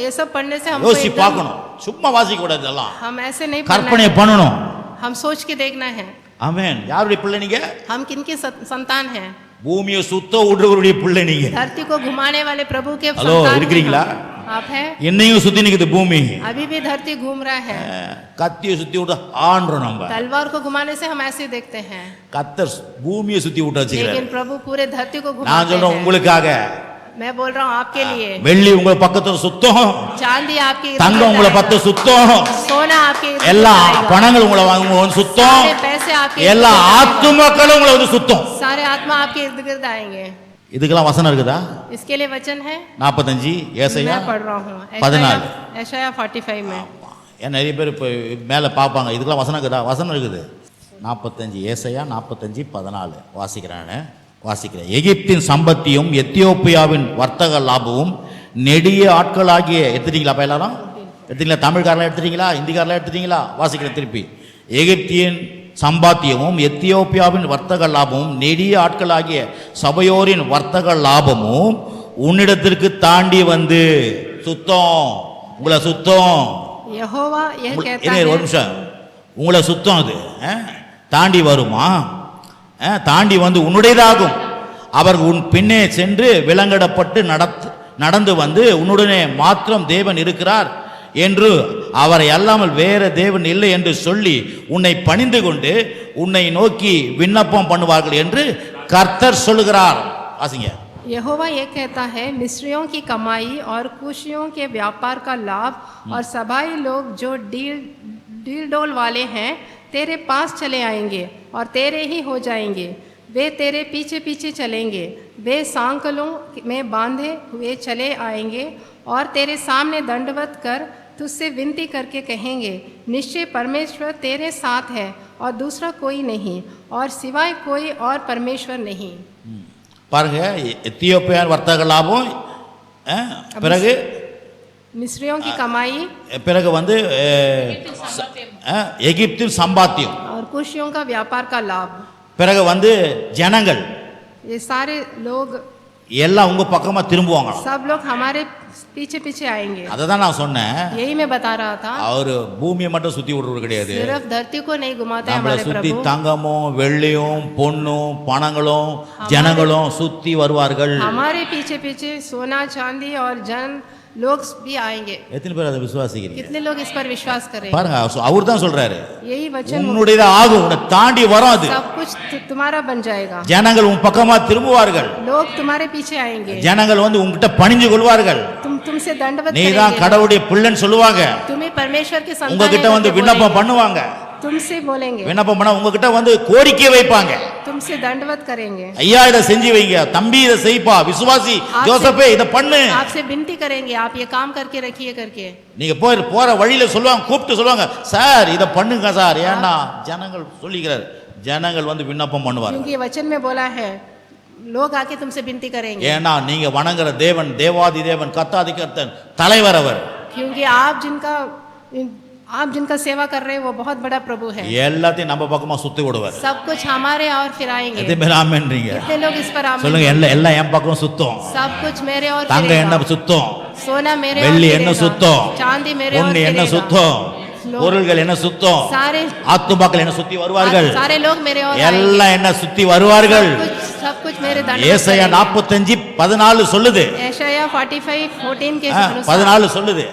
ये सब पढ़ने से हमको யோசி एकदम- பார்க்கணும், சும்மா வாசிக்க கூடாது. இதெல்லாம் हम ऐसे नहीं கற்பனை पढ़ना பண்ணணும். है, हम सोच के देखना है। ஆமென். யாருடைய பிள்ளை நீங்க? हम किनके संतान हैं, பூமியை சுத்த விடுறவருடைய பிள்ளை நீங்க. धरती को घुमाने वाले प्रभु के हेलो, संतान हैं இருக்கிறீங்களா? हम। आप हैं, என்னையும் சுத்தி நிக்குது பூமி. अभी भी धरती घूम रहा है, கத்தியை சுத்தி விட்டு ஆன்றோம் நம்ம. तलवार को घुमाने से हम ऐसे देखते हैं, கத்தர் பூமியை சுத்தி விட்டு வச்சுக்கிறார். लेकिन प्रभु पूरे धरती को நான் घुमाते சொல்றேன் हैं। உங்களுக்காக. मैं बोल रहा हूँ आपके लिए, வெள்ளி உங்க பக்கத்துல சுத்தம், चांदी आपके इर्द தங்கம் गिर्द உங்களை आएगा, பத்து சுத்தம், सोना आपके इर्द गिर्द எல்லா आएगा, பணங்கள் உங்களை வாங்க சுத்தம், सारे पैसे आपके इर्द எல்லா गिर्द आएगा, ஆத்துமக்களும் உங்களை வந்து சுத்தம். सारे आत्मा आपके इर्द गिर्द आएंगे। இதுக்கெல்லாம் வசனம் இருக்குதா? इसके लिए वचन है, 45 ஏசாயா मैं पढ़ रहा हूँ 14. यशायाह 45 में। ஏன் நிறைய பேர் இப்போ மேலே பார்ப்பாங்க, இதுக்கெல்லாம் வசனம் இருக்குதா? வசனம் இருக்குது. 45 ஏசாயா 45:14 வாசிக்கிறேன். எகிப்தின் சம்பத்தியும் எத்தியோப்பியாவின் வர்த்தக லாபமும் நெடிய ஆட்களாகிய எடுத்துட்டீங்களா? அப்போ எல்லாரும் எடுத்தீங்களா? தமிழ்காரெலாம் எடுத்துட்டீங்களா? ஹிந்திக்காரெலாம் எடுத்துட்டீங்களா? வாசிக்கிறேன் திருப்பி. எகிப்தியின் சம்பாத்தியமும் எத்தியோப்பியாவின் வர்த்தக லாபமும் நெடிய ஆட்களாகிய சபையோரின் வர்த்தக லாபமும் உன்னிடத்திற்கு தாண்டி வந்து சுத்தம், உங்களை சுத்தம். यहोवा यह कहता ஒரு है, நிமிஷம், உங்களை சுத்தம் அது தாண்டி வருமா? தாண்டி வந்து உன்னுடையதாகும். அவர்கள் உன் பின்னே சென்று விலங்கிடப்பட்டு நடந்து வந்து உன்னுடனே மாத்திரம் தேவன் இருக்கிறார் என்று அவரை அல்லாமல் வேற தேவன் இல்லை என்று சொல்லி உன்னை பணிந்து கொண்டு உன்னை நோக்கி விண்ணப்பம் பண்ணுவார்கள் என்று கர்த்தர் சொல்லுகிறார். வாசிங்க. यहोवा ये कहता है, मिस्रियों की कमाई और कुशियों के व्यापार का लाभ और सभाई लोग जो डील डोल वाले हैं तेरे पास चले आएंगे और तेरे ही हो जाएंगे। वे तेरे पीछे पीछे चलेंगे, वे सांकलों में बांधे हुए चले आएंगे और तेरे सामने दंडवत कर तुझसे विनती करके कहेंगे, निश्चय परमेश्वर तेरे साथ है और दूसरा कोई नहीं और सिवाय कोई और परमेश्वर नहीं। பாருங்க, எத்தியோப்பியான் வர்த்தக லாபம், பிறகு मिस्रियों की कमाई, பிறகு வந்து எகிப்தின் சம்பாத்தியம், और कुशियों का व्यापार का लाभ, பிறகு வந்து ஜனங்கள் ये सारे लोग எல்லாம் உங்க பக்கமா திரும்புவாங்க. सब लोग हमारे पीछे पीछे आएंगे। அதை தான் நான் சொன்னேன். यही मैं बता रहा था, அவர் பூமியை மட்டும் சுத்தி விடுறது கிடையாது. सिर्फ धरती को नहीं घुमाते நம்மளை हमारे சுத்தி प्रभु, தங்கமும் வெள்ளியும் பொன்னும் பணங்களும் ஜனங்களும் சுத்தி வருவார்கள். हमारे पीछे पीछे सोना चांदी और जन लोग भी आएंगे। எத்தனை பேர் அதை விசுவாசிக்கிறீங்க? कितने लोग इस पर विश्वास करें? பாருங்க, அவர் தான் சொல்றாரு, यही वचन, உன்னுடையது ஆகும், உன்னை தாண்டி வரும், அது सब कुछ तुम्हारा बन जाएगा। ஜனங்கள் உன் பக்கமா திரும்புவார்கள், लोग तुम्हारे पीछे आएंगे, ஜனங்கள் வந்து உன்கிட்ட பணிஞ்சு கொள்வார்கள், तुमसे दंडवत நீ தான் करेंगे, கடவுளுடைய பிள்ளைன்னு சொல்லுவாங்க, तुम्हें परमेश्वर के संतान உங்ககிட்ட வந்து விண்ணப்பம் பண்ணுவாங்க, तुमसे बोलेंगे, விண்ணப்பம் பண்ண உங்ககிட்ட வந்து கோரிக்கை வைப்பாங்க, तुमसे दंडवत करेंगे, ஐயா இதை செஞ்சு வைங்க, தம்பி இதை செய்ப்பா, விசுவாசி ஜோசப்பே இதை பண்ணு, आपसे विनती करेंगे, आप ये काम करके रखिए करके। நீங்க போற வழியில சொல்லுவாங்க, கூப்பிட்டு சொல்லுவாங்க, சார் இதை பண்ணுங்க சார், ஏன்னா ஜனங்கள் சொல்லிக்கிறார், ஜனங்கள் வந்து விண்ணப்பம் பண்ணுவாங்க, क्योंकि ये वचन में बोला है लोग आके तुमसे विनती करेंगे, ஏன்னா நீங்க வணங்குற தேவன் தேவாதி தேவன் கர்த்தாதி கர்த்தன் தலைவர் அவர், क्योंकि आप जिनका सेवा कर रहे हैं वो बहुत बड़ा प्रभु है, எல்லாத்தையும் நம்ம பக்கமா சுத்தி விடுவார், सब कुछ हमारे और फिर आएंगे। எத்தனை பேர் ஆமென்றீங்க? कितने लोग इस पर आमीन? சொல்லுங்க, எல்லாம் என் பக்கம் சுத்தம், सब कुछ मेरे और தங்க फिरेगा, என்ன சுத்தம், सोना मेरे और வெள்ளி என்ன फिरेगा, சுத்தம், चांदी मेरे और பொண்ணு என்ன फिरेगा, சுத்தம், பொருள்கள் என்ன சுத்தம், सारे ஆத்துமாக்கள் என்ன சுத்தி வருவார்கள், सारे लोग मेरे और எல்லாம் என்ன சுத்தி வருவார்கள். सब कुछ मेरे दंड ஏசாயா 45:14 சொல்லுது, एशाया 45:14 के 14 சொல்லுது,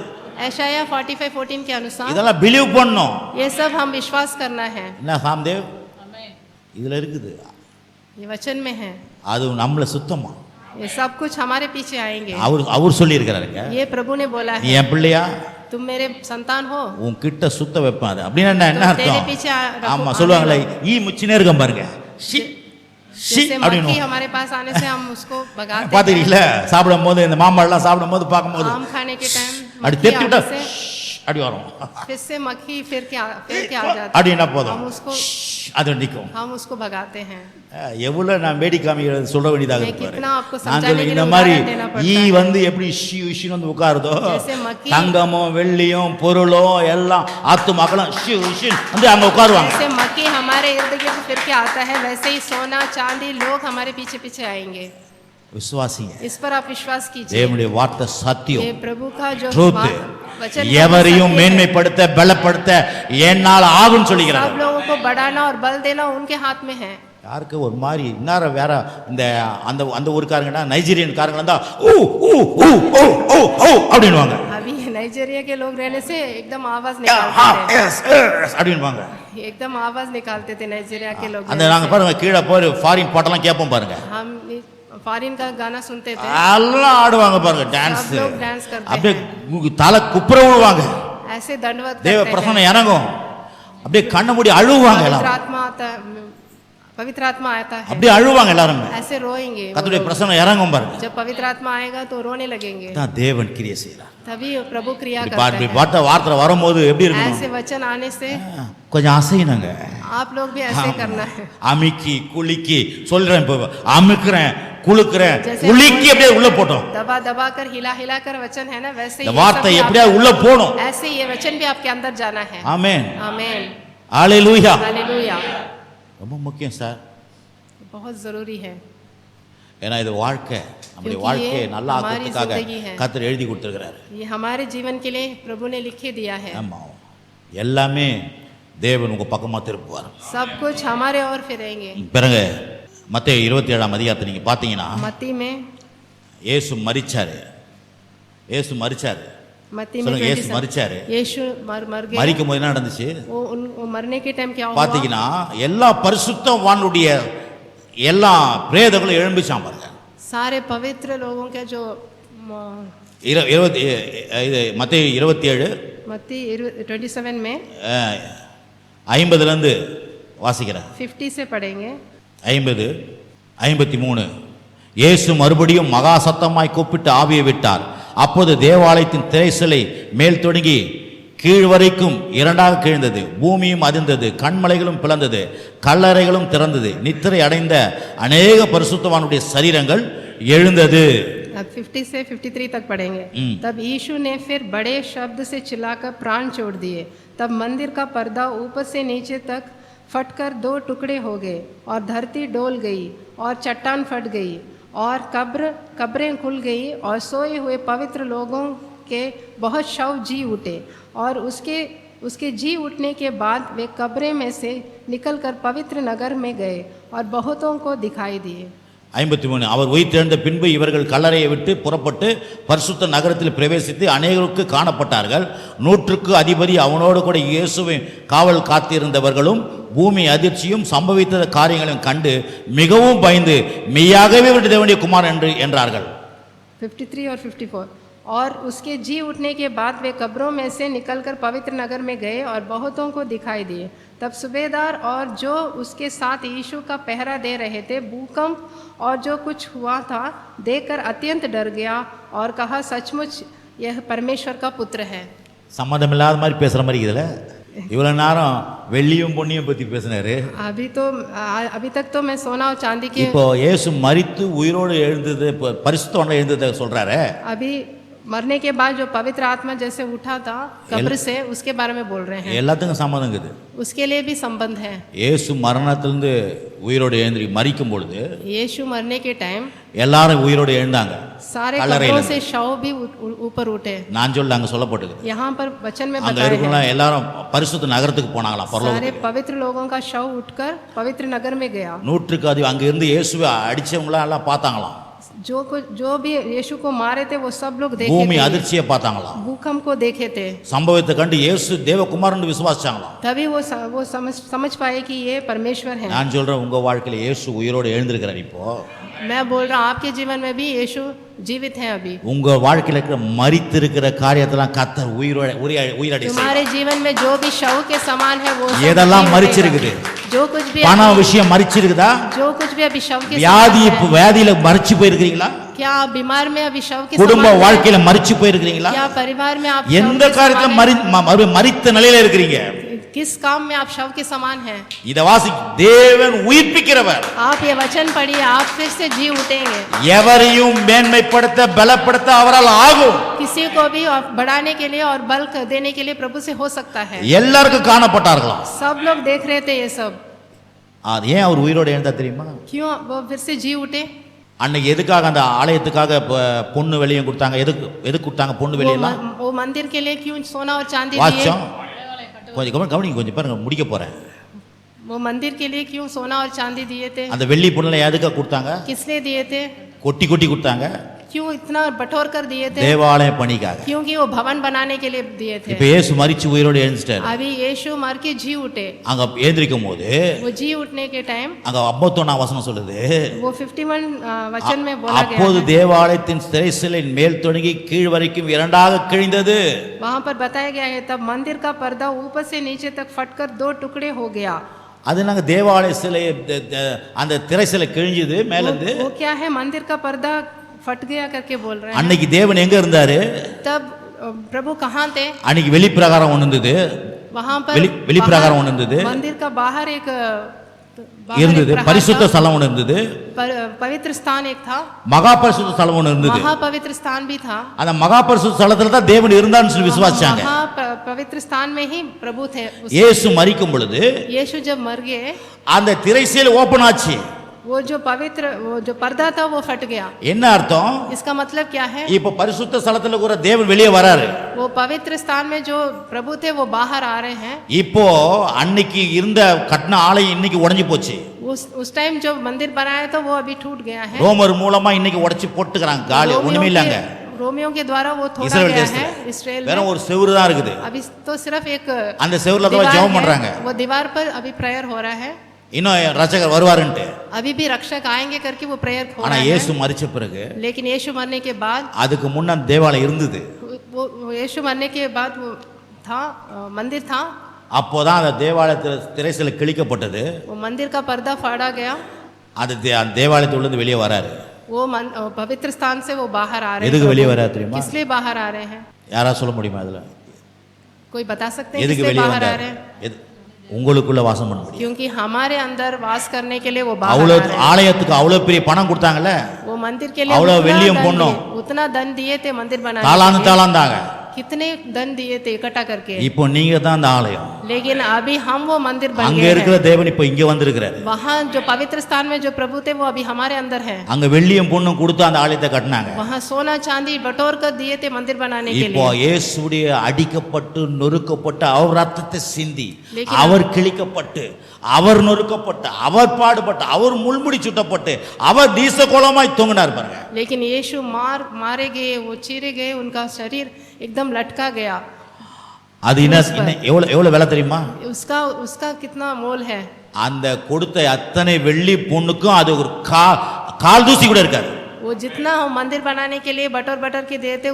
एशाया 45:14 के अनुसार இதெல்லாம் பிலீவ் பண்ணணும். ये सब हम विश्वास करना है, என்ன சாம்தேவ் இதுல இருக்குது, ये वचन में है, அது நம்மள சுத்தமா ये सब कुछ हमारे पीछे आएंगे। அவர் சொல்லி இருக்கிறாருங்க, ये प्रभु ने बोला நீ है, என் பிள்ளையா, तुम मेरे संतान हो, உன் கிட்ட சுத்த வைப்பாரு. அப்படின்னா என்ன तेरे அர்த்தம்? पीछे रखो, ஆமா आने சொல்லுவாங்களே, दो। ஈ முச்சினே இருக்கும் பாருங்க, ஷி ஷி जैसे அப்படின்னு मक्खी हमारे पास आने से हम उसको भगाते हैं, பாத்துக்கிறீங்களா? சாப்பிடும் போது இந்த மாம்பழம்லாம் சாப்பிடும் போது பார்க்கும்போது आम खाने के टाइम அப்படி मक्खी தெத்தி விட்டா आने से அப்படி வரும், फिर से मक्खी फिर के आ जाती அப்படின்னா है, போதும், हम उसको அது நிற்கும். भगाते हैं। எவ்வளவு நான் வேடி காமிக்கிறது சொல்ல வேண்டியதாக मैं இருக்கு कितना பாரு. आपको நான் समझाने சொல்லுவேன், के இந்த लिए மாதிரி उदाहरण देना पड़ता ஈ है। வந்து எப்படி இஷ்யூ வந்து உட்காருதோ, जैसे मक्खी தங்கமும் வெள்ளியும் பொருளும் எல்லாம் ஆத்து மக்களும் வந்து அங்க உட்காருவாங்க. जैसे मक्खी हमारे इर्द गिर्द फिर के आता है, वैसे ही सोना चांदी लोग हमारे पीछे पीछे आएंगे। விசுவாசிங்க, इस पर आप विश्वास कीजिए, தேவனுடைய வார்த்தை சத்தியம், ये प्रभु का जो ட்ரூத். वचन எவரையும் மேன்மைப்படுத்த பலப்படுத்த என்னால் ஆகும்னு சொல்லிக்கிறார். सब लोगों को बढ़ाना और बल देना उनके हाथ में है। யாருக்கு ஒரு மாதிரி இன்னார வேற இந்த அந்த அந்த ஊருக்காரங்கன்னா நைஜீரியன் காரங்களா இருந்தா ஊ ஊ ஊ ஊ ஊ ஊ அப்படின்வாங்க, अभी नाइजीरिया के लोग रहने से एकदम आवाज ஹா निकालते எஸ் எஸ் அப்படின்வாங்க. थे, एकदम आवाज निकालते थे नाइजीरिया के लोग அந்த रहने நாங்க பாருங்க கீழே போய் ஃபாரின் பாட்டெல்லாம் கேட்போம் பாருங்க, से। हम फॉरेन का गाना सुनते थे, எல்லாம் ஆடுவாங்க பாருங்க, டான்ஸ் सब लोग डांस करते அப்படியே हैं, தலை குப்புற விழுவாங்க, ऐसे दंडवत தேவ करते हैं। பிரசன்னம் இறங்கும், அப்படியே கண்ணை மூடி அழுவாங்க எல்லாம், पवित्र आत्मा आता है, அப்படியே அழுவாங்க எல்லாரும், ऐसे रोएंगे वो கர்த்தருடைய लोग। பிரசன்னம் இறங்கும் பாருங்க. जब पवित्र आत्मा आएगा तो रोने लगेंगे, தான் தேவன் கிரியை செய்யறார். तभी प्रभु क्रिया இப்படி करता है। வார்த்தை வரும்போது எப்படி இருக்கணும், ऐसे वचन आने से கொஞ்சம் அசையணுங்க, आप लोग भी ऐसे करना है, அமுக்கி குலுக்கி சொல்றேன், இப்போ அமுக்குறேன் குலுக்குறேன் जैसे குலுக்கி அப்படியே உள்ள போட்டோம், दबा दबा कर हिला हिला कर वचन है ना, वैसे இந்த ये வார்த்தை सब भी எப்படியா உள்ள போணும். ऐसे ये वचन भी आपके अंदर जाना है। ஆமென், आमेन, ஹalleluya. हालेलुया, ரொம்ப முக்கியம் சார், बहुत जरूरी है, ஏன்னா இது வாழ்க்கை, நம்முடைய क्योंकि வாழ்க்கையை ये நல்லா हमारी ஆக்கிறதுக்காக जिंदगी है। கர்த்தர் எழுதி கொடுத்திருக்கிறாரு. ये हमारे जीवन के लिए प्रभु ने लिखे दिया है, ஆமா, எல்லாமே தேவன் உங்க பக்கமா திருப்புவார். सब कुछ हमारे और फिरेंगे। பிறகு மத்தேயு 27ஆம் அதிகாரத்தை நீங்க பாத்தீங்கன்னா, मत्ती में இயேசு மரிச்சாரு, இயேசு மரிச்சாரு. मत्ती में சொல்லுங்க, இயேசு 27 மரிச்சாரு. यीशु मर गए। மரிக்கும் போது என்ன நடந்துச்சு वो मरने के टाइम क्या हुआ? பாத்தீங்கன்னா எல்லா பரிசுத்தவானுடைய எல்லா பிரேதங்களும் எழும்பிச்சான் பாருங்க. सारे पवित्र लोगों के जो இது மத்தேயு 27 मत्ती 27 में 50 இருந்து வாசிக்கிறேன். 50 से पढ़ेंगे। 50 53. இயேசு மறுபடியும் மகா சத்தமாய் கூப்பிட்டு ஆவியை விட்டார். அப்போது தேவாலயத்தின் திரைச்சலை மேல் தொடங்கி கீழ் வரைக்கும் இரண்டாக கிழிந்தது. பூமியும் அதிர்ந்தது, கண்மலைகளும் பிளந்தது, கல்லறைகளும் திறந்தது. நித்திரை அடைந்த அநேக பரிசுத்தவானுடைய சரீரங்கள் எழுந்தது. अब 50 से 53 तक पढ़ेंगे। तब यीशु ने फिर बड़े शब्द से चिल्लाकर प्राण छोड़ दिए। तब मंदिर का पर्दा ऊपर से नीचे तक फटकर 2 टुकड़े हो गए और धरती डोल गई और चट्टान फट गई और कब्रें खुल गई और सोए हुए पवित्र लोगों के बहुत शव जी उठे। और उसके जी उठने के बाद वे कब्रें में से निकलकर पवित्र नगर में गए और बहुतों को दिखाई दिए। 53. அவர் உயிர்த்தெழுந்த பின்பு இவர்கள் கல்லறையை விட்டு புறப்பட்டு பரிசுத்த நகரத்தில் பிரவேசித்து அநேகருக்கு காணப்பட்டார்கள். 100க்கு அதிபதி அவனோடு கூட இயேசுவை காவல் காத்திருந்தவர்களும் பூமி அதிர்ச்சியும் சம்பவித்த காரியங்களையும் கண்டு மிகவும் பயந்து மெய்யாகவே தேவனுடைய குமாரன் என்றார்கள். 53 और 54. और उसके जी उठने के बाद वे कब्रों में से निकलकर पवित्र नगर में गए और बहुतों को दिखाई दिए। तब सूबेदार और जो उसके साथ यीशु का पहरा दे रहे थे भूकंप और जो कुछ हुआ था देखकर अत्यंत डर गया और कहा, सचमुच यह परमेश्वर का पुत्र है। சம்மந்தமில்லாத மாதிரி பேசுற மாதிரி இதுல இவ்வளவு நேரம் வெள்ளியும் பொன்னியும் பத்தி பேசினாரு. अभी तक तो मैं सोना और चांदी के இப்போ இயேசு மரித்து உயிரோடு எழுந்தது பரிசுத்தவான்கள் எழுந்ததை சொல்றாரு. अभी मरने के बाद जो पवित्र आत्मा जैसे उठा था कब्र से उसके बारे में बोल रहे हैं। எல்லாத்துக்கும் சம்பந்தம் இருக்குது. उसके लिए भी संबंध है। இயேசு மரணத்திலிருந்து உயிரோடு எழுந்து மரிக்கும் பொழுது यीशु मरने के टाइम எல்லாரும் உயிரோடு எழுந்தாங்க. सारे कब्रों से शव भी ऊपर उठे। நான் சொல்ல அங்க சொல்லப்பட்டிருக்கு. यहाँ पर वचन में அங்க बताया இருக்கவங்க है எல்லாரும் பரிசுத்த நகரத்துக்கு போனாங்களாம். सारे பரலோகத்துக்கு. पवित्र लोगों का शव उठकर पवित्र नगर में गया। 100க்கு அதிகம் அங்க இருந்து இயேசுவை அடிச்சவங்கள எல்லாம் பார்த்தாங்களாம். जो भी यीशु को मारे थे वो सब लोग देखे பூமி थे, அதிர்ச்சியை பார்த்தாங்களாம். भूकंप को देखे थे। சம்பவத்தை கண்டு இயேசு தேவகுமாரன் விசுவாசிச்சாங்களாம். तभी वो समझ पाए कि ये परमेश्वर है। நான் சொல்றேன் உங்க வாழ்க்கையில இயேசு உயிரோடு எழுந்திருக்கிறார். இப்போ मैं बोल रहा हूँ आपके जीवन में भी यीशु जीवित है। अभी உங்க வாழ்க்கையில இருக்கிற மரித்து இருக்கிற காரியத்தெல்லாம் கர்த்தர் உயிரடை तुम्हारे जीवन में जो भी शव के समान है वो सब எதெல்லாம் जीवित மரிச்சிருக்குது. रहेगा। जो कुछ भी பண விஷயம் மரிச்சிருக்குதா? जो कुछ भी अभी शव के வியாதி समान है। வியாதியில மரிச்சு போயிருக்கிறீங்களா? क्या आप बीमार में अभी शव के குடும்ப समान है? வாழ்க்கையில மரிச்சு போயிருக்கிறீங்களா? क्या परिवार में आप शव எந்த के காரியத்துல समान हैं? மரித்த நிலையில இருக்கிறீங்க? किस काम में आप शव के समान हैं? இத வாசி. தேவன் உயிர்ப்பிக்கிறவர். आप ये वचन पढ़िए, आप फिर से जी उठेंगे। எவரையும் மேன்மைப்படுத்த பலப்படுத்த அவரால் ஆகும். किसी को भी बढ़ाने के लिए और बल देने के लिए प्रभु से हो सकता है। எல்லாருக்கும் காணப்பட்டார்களாம். सब लोग देख रहे थे ये सब। அது ஏன் அவர் உயிரோடு எழுந்தா தெரியுமா? क्यों वो फिर से जी उठे? அன்னைக்கு எதுக்காக அந்த ஆலயத்துக்காக பொண்ணு வெளியும் கொடுத்தாங்க? எதுக்கு கொடுத்தாங்க பொண்ணு வெளியெல்லாம்? वो मंदिर के लिए क्यों सोना और चांदी दिए? வாச்சோம். கொஞ்சம் கவனிங்க, கொஞ்சம் பாருங்க, முடிக்க போறேன். वो मंदिर के लिए क्यों सोना और चांदी दिए थे? அந்த வெள்ளி பொண்ணுல எதுக்காக கொடுத்தாங்க? किसने दिए थे? கொட்டி கொட்டி கொடுத்தாங்க. क्यों इतना बटोर कर दिए थे? தேவாலய பணிக்காக. क्योंकि वो भवन बनाने के लिए दिए थे। இப்ப இயேசு மரிச்சு உயிரோடு எழுந்துட்டாரு. अभी यीशु मर के जी उठे। அங்க எழுந்திருக்கும் போது वो जी उठने के टाइम அங்க 51 வசனம் சொல்லுது, वो 51 वचन में बोला गया அப்போது है। தேவாலயத்தின் திரைச்சலின் மேல் தொடங்கி கீழ் வரைக்கும் இரண்டாக கிழிந்தது. वहाँ पर बताया गया है, तब मंदिर का पर्दा ऊपर से नीचे तक फटकर 2 टुकड़े हो गया। அது நாங்க தேவாலய சிலை அந்த திரைச்சலை கிழிஞ்சது மேல இருந்து. वो क्या है? मंदिर का पर्दा फट गया करके बोल रहे हैं। அன்னைக்கு தேவன் எங்க இருந்தாரு? तब प्रभु कहाँ थे? அன்னைக்கு வெளிப்பிரகாரம் ஒண்ணு இருந்தது. वहाँ पर வெளிப்பிரகாரம் ஒண்ணு இருந்தது. मंदिर का बाहर एक இருந்தது. பரிசுத்த ஸ்தலம் ஒண்ணு இருந்தது. पवित्र स्थान एक था। மகா பரிசுத்த ஸ்தலம் ஒண்ணு இருந்தது. महा पवित्र स्थान भी था। அந்த மகா பரிசுத்த ஸ்தலத்துல தான் தேவன் இருந்தான்னு சொல்லி விசுவாசிச்சாங்க. महा पवित्र स्थान में ही प्रभु थे। இயேசு மரிக்கும் பொழுது यीशु जब मर गए அந்த திரைச்சீலை ஓபன் ஆச்சு. वो जो पर्दा था वो फट गया। என்ன அர்த்தம்? इसका मतलब क्या है? இப்ப பரிசுத்த ஸ்தலத்துல கூட தேவன் வெளியே வராரு. वो पवित्र स्थान में जो प्रभु थे वो बाहर आ रहे हैं। இப்போ அன்னைக்கு இருந்த கட்டின ஆலயம் இன்னைக்கு உடைஞ்சு போச்சு. उस टाइम जो मंदिर बनाया था वो अभी टूट गया है। ரோமர் மூலமா இன்னைக்கு உடைச்சு போட்டுக்கறாங்க. காலி ஒண்ணுமே இல்லங்க. रोमियों के द्वारा वो तोड़ा இஸ்ரவேல் गया தேசத்துல है इसराइल में। வெறும் ஒரு செவுரு தான் இருக்குது. अभी तो सिर्फ एक அந்த செவுருல தான் दीवार ஜெபம் है, பண்றாங்க. वो दीवार पर अभी प्रेयर हो रहा है। இன்னும் ரட்சகர் வருவாருன்ட்டு. अभी भी रक्षक आएंगे करके वो प्रेयर हो ஆனா रहा இயேசு है। மரிச்ச பிறகு लेकिन यीशु मरने के बाद, அதுக்கு முன்ன தேவாலயம் இருந்தது. वो यीशु मरने के बाद वो था, मंदिर था। அப்போதான் அந்த தேவாலயத்துல திரைச்சல கிழிக்கப்பட்டது. वो मंदिर का पर्दा फाड़ा गया। அது தேவாலயத்துல இருந்து வெளியே வராரு. वो पवित्र स्थान से वो बाहर आ रहे எதுக்கு வெளியே हैं। வராரு தெரியுமா? किस लिए बाहर आ रहे हैं? யாரா சொல்ல முடியுமா இதுல? कोई बता सकते हैं எதுக்கு किस लिए வெளியே बाहर आ வந்தாரு? रहे हैं? உங்களுக்குள்ள வாசம் பண்ண முடியும். क्योंकि हमारे अंदर वास करने के लिए वो बाहर आ அவ்வளவு रहे हैं। ஆலயத்துக்கு அவ்வளவு பெரிய பணம் கொடுத்தாங்கல்ல, वो मंदिर के लिए அவ்வளவு வெள்ளியும் பொன்னும் उतना धन दिए थे मंदिर बनाने தாளாந்து के लिए। தாளாந்தாங்க. कितने धन दिए थे इकट्ठा करके। இப்போ நீங்க தான் அந்த ஆலயம். लेकिन अभी हम वो मंदिर बन அங்க गए இருக்கிற हैं। தேவன் இப்போ இங்க வந்திருக்கிறாரு. वहाँ जो पवित्र स्थान में जो प्रभु थे वो अभी हमारे अंदर है। அங்க வெள்ளியும் பொன்னும் கொடுத்து அந்த ஆலயத்தை கட்டினாங்க. वहाँ सोना चांदी बटोर कर दिए थे मंदिर बनाने के இப்போ लिए। இயேசுடைய அடிக்கப்பட்டு நொறுக்கப்பட்டு அவர் ரத்தத்தை சிந்தி लेकिन அவர் கிழிக்கப்பட்டு அவர் நொறுக்கப்பட்டு அவர் பாடுபட்டு அவர் முள்முடி சுட்டப்பட்டு அவர் தீசகோலமாய் தொங்கினார் பாருங்க. लेकिन यीशु मारे गए, वो चीरे गए, उनका शरीर एकदम लटका गया। அது எவ்வளவு விலை தெரியுமா? उसका कितना मोल है? அந்த கொடுத்த அத்தனை வெள்ளி பொண்ணுக்கும் அது ஒரு கால் தூசி கூட இருக்காது. वो जितना हम मंदिर बनाने के लिए बटर के देते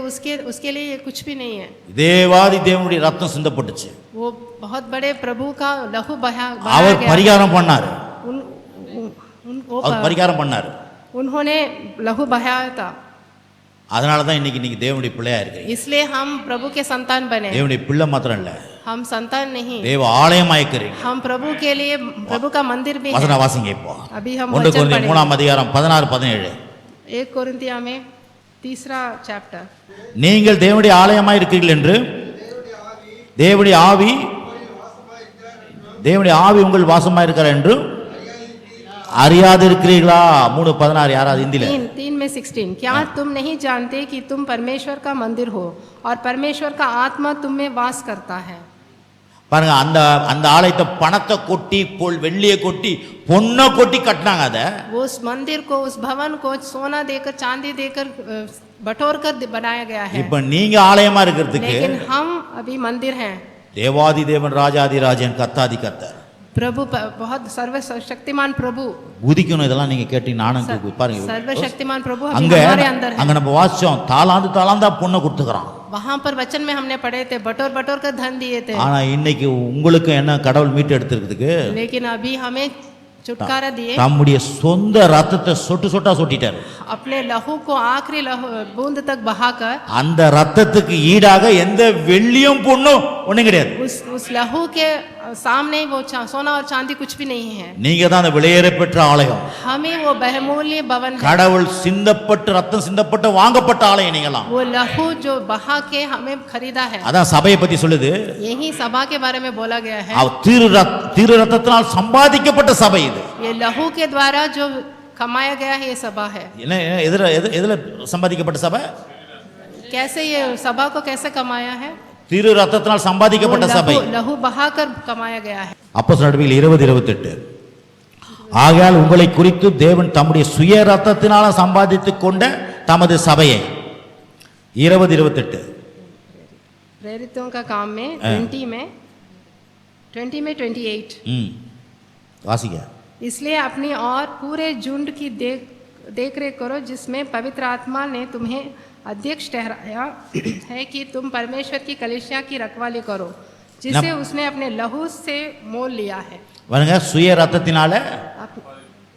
उसके लिए ये कुछ भी नहीं है। தேவாதி தேவனுடைய ரத்தம் சிந்தப்பட்டுச்சு. वो बहुत बड़े प्रभु का लहू बहा அவர் गया। பரிகாரம் பண்ணாரு. वो அவர் பரிகாரம் பண்ணாரு. उन्होंने लहू बहाया था। அதனால தான் இன்னைக்கு தேவனுடைய பிள்ளையா இருக்கீங்க. इसलिए हम प्रभु के संतान बने। தேவனுடைய பிள்ளை மாத்திரம் இல்ல, हम संतान नहीं, தேவ ஆலயமாய் இருக்கிறீங்க. हम प्रभु के लिए प्रभु का मंदिर भी है। வசனம் வாசிங்க இப்போ. अभी हम 1 கொரிந்தியர் 3ஆம் அதிகாரம் 16-17. 1 कोरिन्थिया में 3रा चैप्टर। நீங்கள் தேவனுடைய ஆலயமாய் இருக்கிறீர்கள் என்று தேவனுடைய ஆவி உங்கள் வாசமாய் இருக்கிறார் என்று அறியாது இருக்கிறீர்களா? 3:16 யாராவது இந்தியில? 3 में 16। क्या तुम नहीं जानते कि तुम परमेश्वर का मंदिर हो और परमेश्वर का आत्मा तुम में वास करता है? பாருங்க, அந்த ஆலயத்தை பணத்தை கொட்டி வெள்ளியை கொட்டி பொண்ணை கொட்டி கட்டினாங்க. அத उस मंदिर को, उस भवन को सोना देकर चांदी देकर बटोर कर बनाया गया है। இப்ப நீங்க ஆலயமா இருக்கிறதுக்கு लेकिन हम अभी मंदिर हैं। தேவாதி தேவன் ராஜாதி ராஜன் கர்த்தாதி கர்த்தர் प्रभु बहुत सर्वशक्तिमान प्रभु குதிக்கணும். இதெல்லாம் நீங்க கேட்டி நானும் பாருங்க. सर्वशक्तिमान प्रभु அங்க हमारे अंदर है। அங்க நம்ம வாசிச்சோம், தாளாந்தா பொண்ணை கொடுத்துக்கிறான். वहां पर वचन में हमने पढ़े थे बटोर कर धन दिए थे। ஆனா இன்னைக்கு உங்களுக்கு என்ன கடவுள் மீட்டு எடுத்துக்கிறதுக்கு लेकिन अभी हमें छुटकारा दिए। தம்முடைய சொந்த ரத்தத்தை சொட்டா சொட்டிட்டாரு. अपने लहू को आखिरी बूंद तक बहाकर அந்த ரத்தத்துக்கு ஈடாக எந்த வெள்ளியும் பொண்ணும் ஒண்ணும் கிடையாது. उस लहू के सामने वो सोना और चांदी कुछ भी नहीं है। நீங்க தான் அந்த விலையேற பெற்ற ஆலயம். हमें वो बहुमूल्य भवन है। கடவுள் சிந்தப்பட்டு ரத்தம் சிந்தப்பட்டு வாங்கப்பட்ட ஆலயம் நீங்கலாம். वो लहू जो बहा के हमें खरीदा है। அதான் சபையை பத்தி சொல்லுது. यही सभा के बारे में बोला गया है। திரு ரத்தத்தினால் சம்பாதிக்கப்பட்ட சபை இது. ये लहू के द्वारा जो कमाया गया है ये सभा है। எதுல சம்பாதிக்கப்பட்ட சபை? कैसे ये सभा को कैसे कमाया है? திரு ரத்தத்தினால் சம்பாதிக்கப்பட்ட சபை. लहू बहाकर कमाया गया है। அப்போஸ்தலர் நடவடிக்கைகள் 20:28. ஆகையால் உங்களை குறித்து தேவன் தம்முடைய சுய ரத்தத்தினால சம்பாதித்துக் கொண்ட தமது சபையை 20:28 प्रेरितों का काम में 20 में 28। வாசிங்க। इसलिए अपनी और पूरे झुंड की देख रेख करो जिसमें पवित्र आत्मा ने तुम्हें अध्यक्ष ठहराया है कि तुम परमेश्वर की कलीसिया की रखवाली करो जिसे उसने अपने लहू से मोल लिया है। பாருங்க, சுய ரத்தத்தினால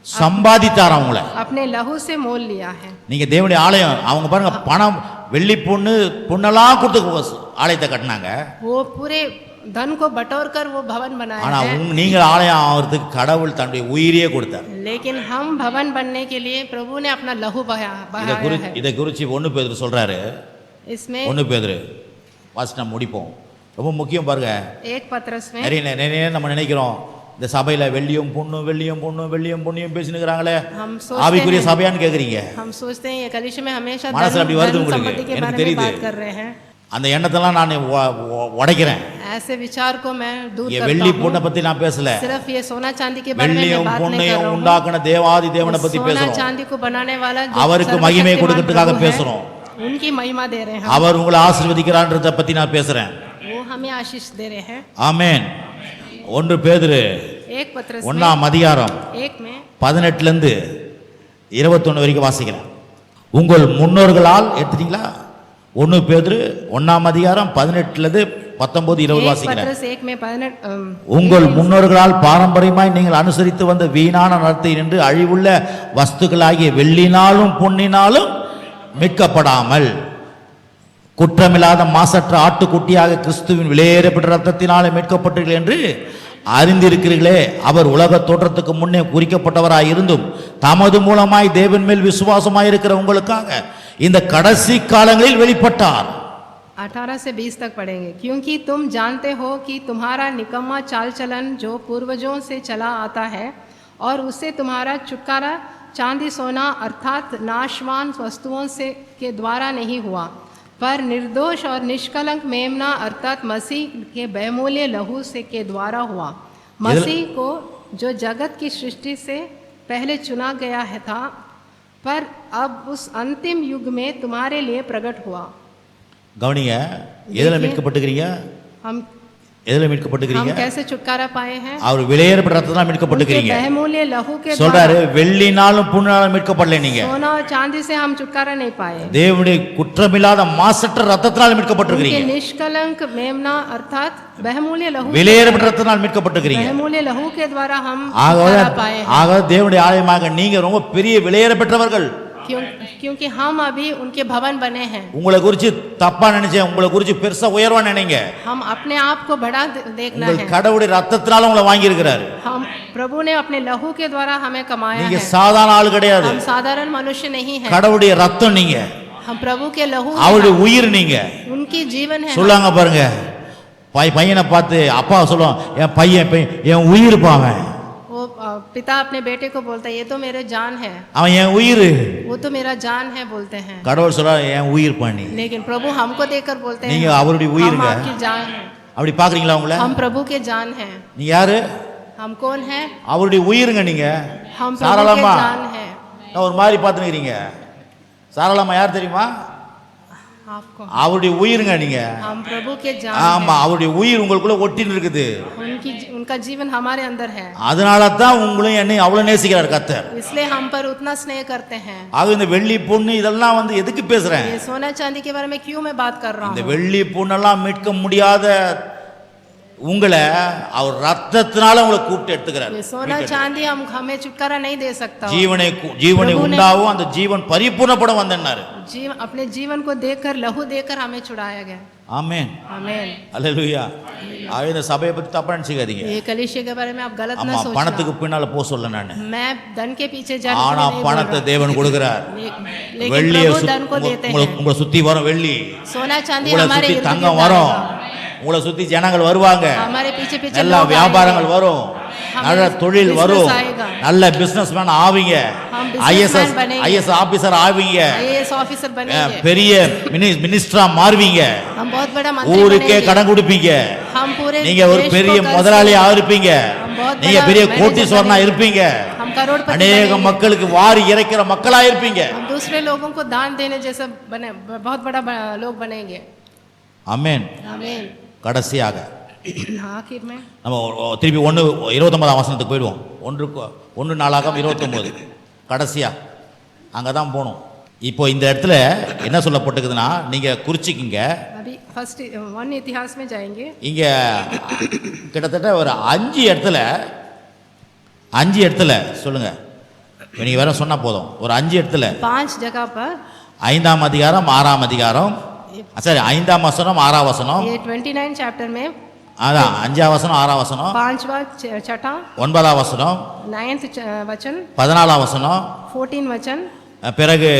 சம்பாதித்தார் அவங்கள. अपने लहू से मोल लिया है। நீங்க தேவனுடைய ஆலயம். அவங்க பாருங்க, பணம் வெள்ளி பொண்ணெல்லாம் கொடுத்து ஆலயத்தை கட்டினாங்க. वो पूरे धन को बटोर कर वो भवन बनाया ஆனா है। நீங்க ஆலயம் ஆகிறதுக்கு கடவுள் தன்னுடைய உயிரையே கொடுத்தார். लेकिन हम भवन बनने के लिए प्रभु ने अपना लहू बहाया है। இதை குறித்து 1 பேதுரு சொல்றாரு. इसमें 1 பேதுரு வாசினா முடிப்போம். ரொம்ப முக்கியம் பாருங்க. 1 पत्रस में நிறைய நம்ம நினைக்கிறோம், இந்த சபையில வெள்ளியும் பொண்ணும் பேசினுக்கிறாங்களே, ஆவிக்குரிய சபையான்னு கேக்குறீங்க. हम सोचते हैं ये कलीसिया में हमेशा மனசுல அப்படி வருது உங்களுக்கு. संपत्ति के எனக்கு बारे में தெரியுது. बात कर रहे हैं। அந்த எண்ணத்தெல்லாம் நான் உடைக்கிறேன். ऐसे विचार को मैं दूर ये करता வெள்ளி हूं। பொண்ணை பத்தி நான் பேசல. सिर्फ ये सोना चांदी के बारे में வெள்ளியும் बात नहीं कर பொண்ணையும் रहा हूं। உண்டாக்குன தேவாதி தேவனை பத்தி सोना பேசுறோம். चांदी को बनाने वाला जो அவருக்கு மகிமை கொடுக்கிறதுக்காக பேசுறோம். उनकी महिमा दे रहे हैं हम। அவர் உங்களை ஆசீர்வதிக்கிறான்றத பத்தி நான் பேசுறேன். वो हमें आशीष दे रहे हैं। ஆமென். 1 பேதுரு एक पत्रस 1ஆம் அதிகாரம் 1 में 18 ல இருந்து 21 வரைக்கும் வாசிக்கிறேன். உங்கள் முன்னோர்களால் எடுத்துட்டீங்களா? 1 பேதுரு 1ஆம் அதிகாரம் 18 ல இருந்து 19 20 வாசிக்கிறேன். पत्रस 1 में 18 உங்கள் முன்னோர்களால் பாரம்பரியமாய் நீங்கள் அனுசரித்து வந்த வீணான நடத்தை நின்று அழிவுள்ள வஸ்துக்களாகிய வெள்ளினாலும் பொன்னினாலும் மீட்கப்படாமல் குற்றமில்லாத மாசற்ற ஆட்டுக்குட்டியாக கிறிஸ்துவின் விலையேறப்பட்ட ரத்தத்தினாலே மீட்கப்பட்டீர்கள் என்று அறிந்திருக்கிறீர்களே. அவர் உலக தோற்றத்துக்கு முன்னே குறிக்கப்பட்டவராய் இருந்தும் தமது மூலமாய் தேவன் மேல் விசுவாசமாய் இருக்கிற உங்களுக்காக இந்த கடைசி காலங்களில் வெளிப்பட்டார். 18 से 20 तक पढ़ेंगे। क्योंकि तुम जानते हो कि तुम्हारा निकम्मा चाल चलन जो पूर्वजों से चला आता है और उससे तुम्हारा छुटकारा चांदी सोना अर्थात नाशवान वस्तुओं से के द्वारा नहीं हुआ, पर निर्दोष और निष्कलंक मेमना अर्थात मसीह के बहुमूल्य लहू से के द्वारा हुआ। मसीह को जो जगत की सृष्टि से पहले चुना गया है था, पर अब उस अंतिम युग में तुम्हारे लिए प्रकट हुआ। கவனிங்க, எதுல மீட்கப்பட்டுக்கிறீங்க? हम எதுல மீட்கப்பட்டுக்கிறீங்க? कैसे छुटकारा पाए हैं? அவர் விலையேறப்பட்ட ரத்தத்தால் மீட்கப்பட்டுக்கிறீங்க. बहुमूल्य लहू के சொல்றாரு, வெள்ளினாலும் பொன்னினாலும் மீட்கப்படல. நீங்க सोना और चांदी से हम छुटकारा नहीं पाए, தேவனுடைய குற்றமில்லாத மாசற்ற ரத்தத்தால் மீட்கப்பட்டிருக்கிறீங்க. निष्कलंक मेमना अर्थात बहुमूल्य लहू விலையேறப்பட்ட ரத்தத்தால் மீட்கப்பட்டிருக்கிறீங்க. बहुमूल्य लहू के द्वारा हम छुटकारा पाए हैं। ஆக தேவனுடைய ஆலயமாக நீங்க ரொம்ப பெரிய விலையேறப்பட்டவர்கள். क्योंकि हम अभी उनके भवन बने हैं। உங்களை குறித்து தப்பா நினைச்சேன், உங்களை குறித்து பெருசா உயர்வா நினைங்க. हम अपने आप को बड़ा देखना है। கடவுளுடைய ரத்தத்தினால உங்களை வாங்கி இருக்கிறாரு. हम प्रभु ने अपने लहू के द्वारा हमें कमाया நீங்க है। சாதாரண ஆள் கிடையாது. हम साधारण मनुष्य नहीं है। கடவுளுடைய ரத்தம் நீங்க. हम प्रभु के लहू, அவருடைய உயிர் நீங்க. उनकी जीवन है। சொல்லாங்க பாருங்க, பையனை பார்த்து அப்பா சொல்லுவான், என் பையன் என் உயிர் பாவன். वो पिता अपने बेटे को बोलता है, ये तो मेरे जान है, அவன் என் உயிர். वो तो मेरा जान है बोलते हैं। கடவுள் சொல்றாரு, என் உயிர் பண்ணி. लेकिन प्रभु हमको देखकर बोलते हैं, நீங்க அவருடைய हम உயிர்ங்க. आपकी जान है। அப்படி பாக்குறீங்களா உங்களை? हम प्रभु के जान हैं। நீ யாரு? हम कौन है? அவருடைய உயிருங்க நீங்க. हम प्रभु के சாரளாமா जान है। நான் ஒரு மாதிரி பார்த்துக்கிறீங்க. சாரளாமா யார் தெரியுமா? आपको அவருடைய உயிருங்க நீங்க. हम प्रभु के जान ஆமா, அவருடைய உயிர் உங்களுக்குள்ள ஒட்டின்னு இருக்குது. उनका जीवन हमारे अंदर है। அதனால தான் உங்களையும் என்னை அவ்வளவு நேசிக்கிறார் கர்த்தர். इसलिए हम पर उतना स्नेह करते हैं। ஆக இந்த வெள்ளி பொண்ணு இதெல்லாம் எதுக்கு பேசுறேன்? ये सोना चांदी के बारे में क्यों मैं बात कर रहा இந்த हूँ? வெள்ளி பொண்ணெல்லாம் மீட்க முடியாத உங்களை அவர் ரத்தத்தினால உங்களை கூப்பிட்டு எடுத்துக்கிறார். ये सोना चांदी हमें छुटकारा नहीं दे सकता। ஜீவனை உண்டாவும் அந்த ஜீவன் பரிபூர்ணப்பட வந்தன்னாரு. अपने जीवन को देखकर लहू देकर हमें छुड़ाया गया। ஆமென், आमीन, அல்லேலூயா. இந்த சபையை பத்தி தப்பா நினைச்சுக்காதீங்க. ये कलीसिया के बारे में आप गलत ஆமா, ना सोचना। பணத்துக்கு பின்னால போக சொல்ல நானு. मैं धन के पीछे जाने के ஆனா लिए नहीं बोल பணத்தை रहा। தேவன் கொடுக்கிறார். लेकिन வெள்ளியை प्रभु धन को देते हैं। உங்களை சுத்தி வரும் வெள்ளி, सोना चांदी உங்களை हमारे சுத்தி इर्द தங்கம் गिर्द வரும், आएगा। உங்களை சுத்தி ஜனங்கள் வருவாங்க, हमारे पीछे पीछे நல்ல लोग வியாபாரங்கள் आएंगे। வரும், हमें நல்ல தொழில் business வரும், आएगा। நல்ல பிசினஸ் மேன் ஆவீங்க, हम businessman बनेंगे। ஐஎஸ் ஆபீசர் ஆவீங்க, आईएएस ऑफिसर बनेंगे। பெரிய மினிஸ்டரா மாறுவீங்க, हम बहुत बड़ा मंत्री ஊருக்கே बनेंगे। கடன் கொடுப்பீங்க, हम पूरे நீங்க ஒரு देश को பெரிய कर्ज முதலாளியா देंगे। இருப்பீங்க, हम बहुत நீங்க बड़ा பெரிய मैनेजर கோட்டீஸ்வரனா बनेंगे। இருப்பீங்க, हम करोड़पति அநேக बनेंगे। மக்களுக்கு வாரி இறைக்கிற மக்களா இருப்பீங்க. हम दूसरे लोगों को दान देने जैसा बने बहुत बड़ा लोग बनेंगे। ஆமென். आमीन। கடைசியாக आखिर में நம்ம திருப்பி 1:29 வசனத்துக்கு போயிடுவோம். 1:4-29 கடைசியா அங்கே தான் போகணும். இப்போ இந்த இடத்துல என்ன சொல்லப்பட்டிருக்குதுன்னா, நீங்க குறிச்சிக்கிங்க. अभी फर्स्ट 1 इतिहास में जाएंगे। இங்க கிட்டத்தட்ட ஒரு 5 இடத்துல சொல்லுங்க, நீங்க வேற சொன்னா போதும். ஒரு 5 இடத்துல 5 जगह पर 5ஆம் அதிகாரம் 6ஆம் அதிகாரம், சரி 5ஆம் வசனம் 6ஆம் வசனம், ये 29 चैप्टर में அதான் 5ஆம் வசனம் 6ஆம் வசனம், 5वां छठा 9ஆம் வசனம், 9th वचन, 14ஆம் வசனம், 14 वचन, பிறகு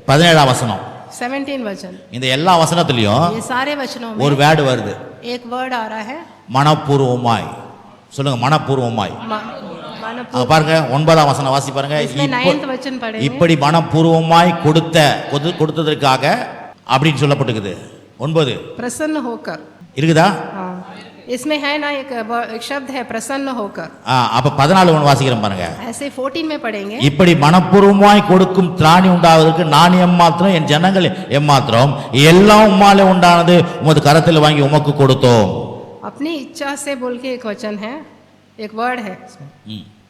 17ஆம் வசனம். 17 वचन। இந்த எல்லா வசனத்திலையும் ये सारे वचनों में ஒரு வேர்டு வருது, एक वर्ड आ रहा है, மனப்பூர்வமாய். சொல்லுங்க, மனப்பூர்வமாய். मनपूर्वक। பாருங்க 9ஆம் வசனம் வாசி பாருங்க. इसमें 9th वचन पढ़ेंगे। இப்படி மனப்பூர்வமாய் கொடுத்ததற்காக அப்படின்னு சொல்லப்பட்டிருக்குது. 9 प्रसन्न होकर। இருக்குதா? हाँ। इसमें है ना एक शब्द है प्रसन्न होकर, அப்ப 14 வாசிக்கிறேன் பாருங்க. ऐसे 14 में पढ़ेंगे। இப்படி மனப்பூர்வமாய் கொடுக்கும் திராணி உண்டாவதற்கு நான் எம்மாத்திரம் என் ஜனங்கள் எம்மாத்திரம் எல்லாம் உம்மாலே உண்டானது உமது கரத்தில் வாங்கி உமக்கு கொடுத்தோம். अपनी इच्छा से बोल के एक वचन है, एक वर्ड है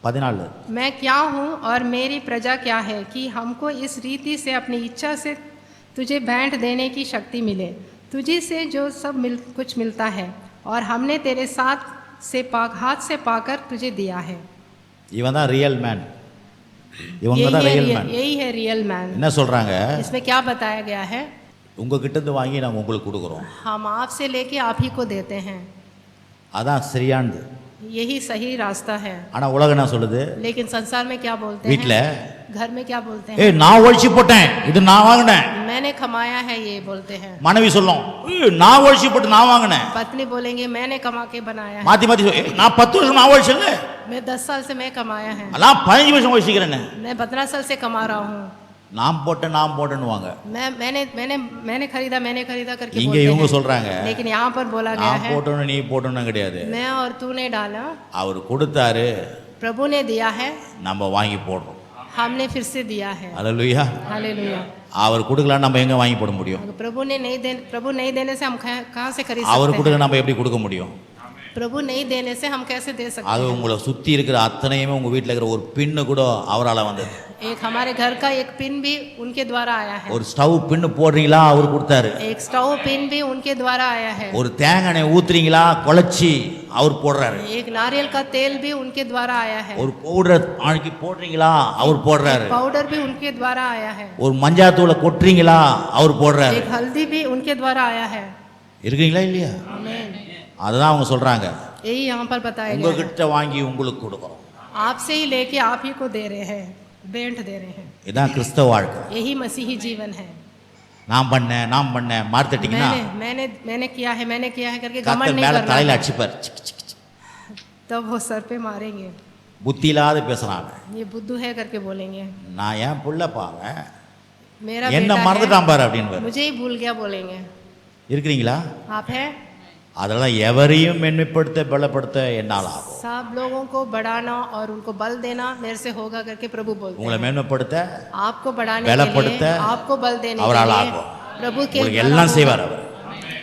14 मैं क्या हूँ और मेरी प्रजा क्या है कि हमको इस रीति से अपनी इच्छा से तुझे भेंट देने की शक्ति मिले। तुझे से जो सब कुछ मिलता है और हमने तेरे साथ से हाथ से पाकर तुझे दिया है। இவன் தான் ரியல் மேன். இவங்க தான் ரியல் மேன். यही है रियल मैन। என்ன சொல்றாங்க? इसमें क्या बताया गया है? உங்ககிட்ட இருந்து வாங்கி நாங்க உங்களுக்கு கொடுக்கிறோம். हम आपसे लेके आप ही को देते हैं। அதான் சரியானது. यही सही रास्ता है। ஆனா உலகம் என்ன சொல்லுது? लेकिन संसार में क्या बोलते हैं? வீட்ல घर में क्या बोलते हैं? ஏய் நான் ஒழிச்சு போட்டேன், இது நான் வாங்கினேன். मैंने कमाया है, ये बोलते हैं। மனைவி சொல்லும், நான் ஒழிச்சு போட்டு நான் வாங்கினேன். पत्नी बोलेंगे मैंने कमा के बनाया है। மாத்தி மாத்தி நான் 10 வருஷம் நான் ஒழிச்சேன். मैं 10 साल से मैं कमाया है। நான் 15 வருஷம் ஒழிச்சிக்கிறேன். मैं 15 साल से कमा रहा हूँ। நான் போட்டேன்னுவாங்க. मैंने खरीदा करके இங்க बोलते இவங்க हैं। சொல்றாங்க, लेकिन यहाँ पर बोला गया நான் है போட்டேன்னு நீ போட்டேன்னு கிடையாது. मैं और तूने डाला, அவர் கொடுத்தாரு, प्रभु ने दिया है, நம்ம வாங்கி போடுறோம். हमने फिर से दिया है। அல்லேலூயா. हालेलुया। அவர் கொடுக்கல நம்ம எங்க வாங்கி போட முடியும்? अगर प्रभु नहीं देने से हम कहाँ से खरीद அவர் सकते கொடுக்க நம்ம எப்படி கொடுக்க முடியும்? हैं? प्रभु नहीं देने से हम कैसे दे सकते அது हैं? உங்களை சுத்தி இருக்கிற அத்தனையுமே உங்க வீட்டில் இருக்கிற ஒரு பின்னு கூட அவரால் வந்தது. एक हमारे घर का एक पिन भी उनके द्वारा आया है। ஒரு ஸ்டவ் பின்னு போடுறீங்களா, அவர் கொடுத்தாரு. एक स्टोव पिन भी उनके द्वारा आया है। ஒரு தேங்காய் ஊத்துறீங்களா, குழச்சி அவர் போடுறாரு. एक नारियल का तेल भी उनके द्वारा आया है। ஒரு பவுடர் ஆக்கி போடுறீங்களா, அவர் போடுறாரு. पाउडर भी उनके द्वारा आया है। ஒரு மஞ்சாத்தூளை கொட்டுறீங்களா, அவர் போடுறாரு. एक हल्दी भी उनके द्वारा आया है। இருக்கீங்களா இல்லையா? आमीन। அதுதான் அவங்க சொல்றாங்க, यही यहाँ पर बताया गया है। உங்ககிட்ட வாங்கி உங்களுக்கு கொடுக்குறோம். आपसे ही लेके आप ही को दे रहे हैं, भेंट दे रहे हैं। இதான் கிறிஸ்தவ வாழ்க்கை. यही मसीही जीवन है। நான் பண்ணேன் மார்த்தட்டிங்கன்னா मैंने किया है करके घमंड கர்த்தர் नहीं மேல करना தலையில है। அடிச்சுப்பார். तब वो सर पे मारेंगे, புத்தி இல்லாத பேசுறாங்க. ये बुद्धू है करके बोलेंगे। நான் ஏன் புள்ள பாவே मेरा என்ன बेटा மறந்துட்டான் பாரு है, அப்படின்னு मुझे ही भूल गया बोलेंगे। இருக்கிறீங்களா? आप है? அதெல்லாம் எவரையும் மென்மைப்படுத்த பலப்படுத்த என்னால் ஆகும். सब लोगों को बढ़ाना और उनको बल देना मेरे से होगा करके प्रभु बोलते உங்களை हैं। மேன்மைப்படுத்த आपको बढ़ाने के பலப்படுத்த लिए, आपको बल देने के அவரால் लिए ஆகும். प्रभु के உங்களுக்கு द्वारा எல்லாம் होगा। செய்வார் அவர்.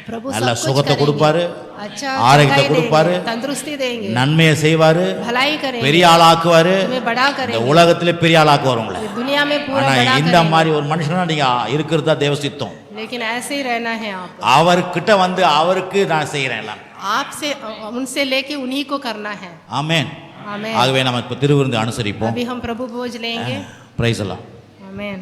प्रभु நல்ல सब कुछ சுகத்தை करेंगे। கொடுப்பாரு, अच्छा ஆரோக்கியத்தை चंगाई கொடுப்பாரு, देंगे, तंदुरुस्ती देंगे, நன்மையை செய்வாரு, भलाई करेंगे, பெரிய ஆளாக்குவாரு. तुम्हें बड़ा இந்த करेंगे, உலகத்திலே பெரிய ஆளாக்குவார் உங்களை. दुनिया में पूरा ஆனா बड़ा இந்த करेंगे। மாதிரி ஒரு மனுஷனா நீங்க இருக்கிறதா தேவ சித்தம். लेकिन ऐसे ही रहना है आप। அவர்கிட்ட வந்து அவருக்கு நான் செய்யறேன் எல்லாம். आपसे उनसे लेके उन्हीं को करना है। ஆமென். आमीन। ஆகவே நம்ம இப்ப திருவிருந்து அனுசரிப்போம். अभी हम प्रभु भोज लेंगे। பிரைஸ் எல்லாம். आमीन।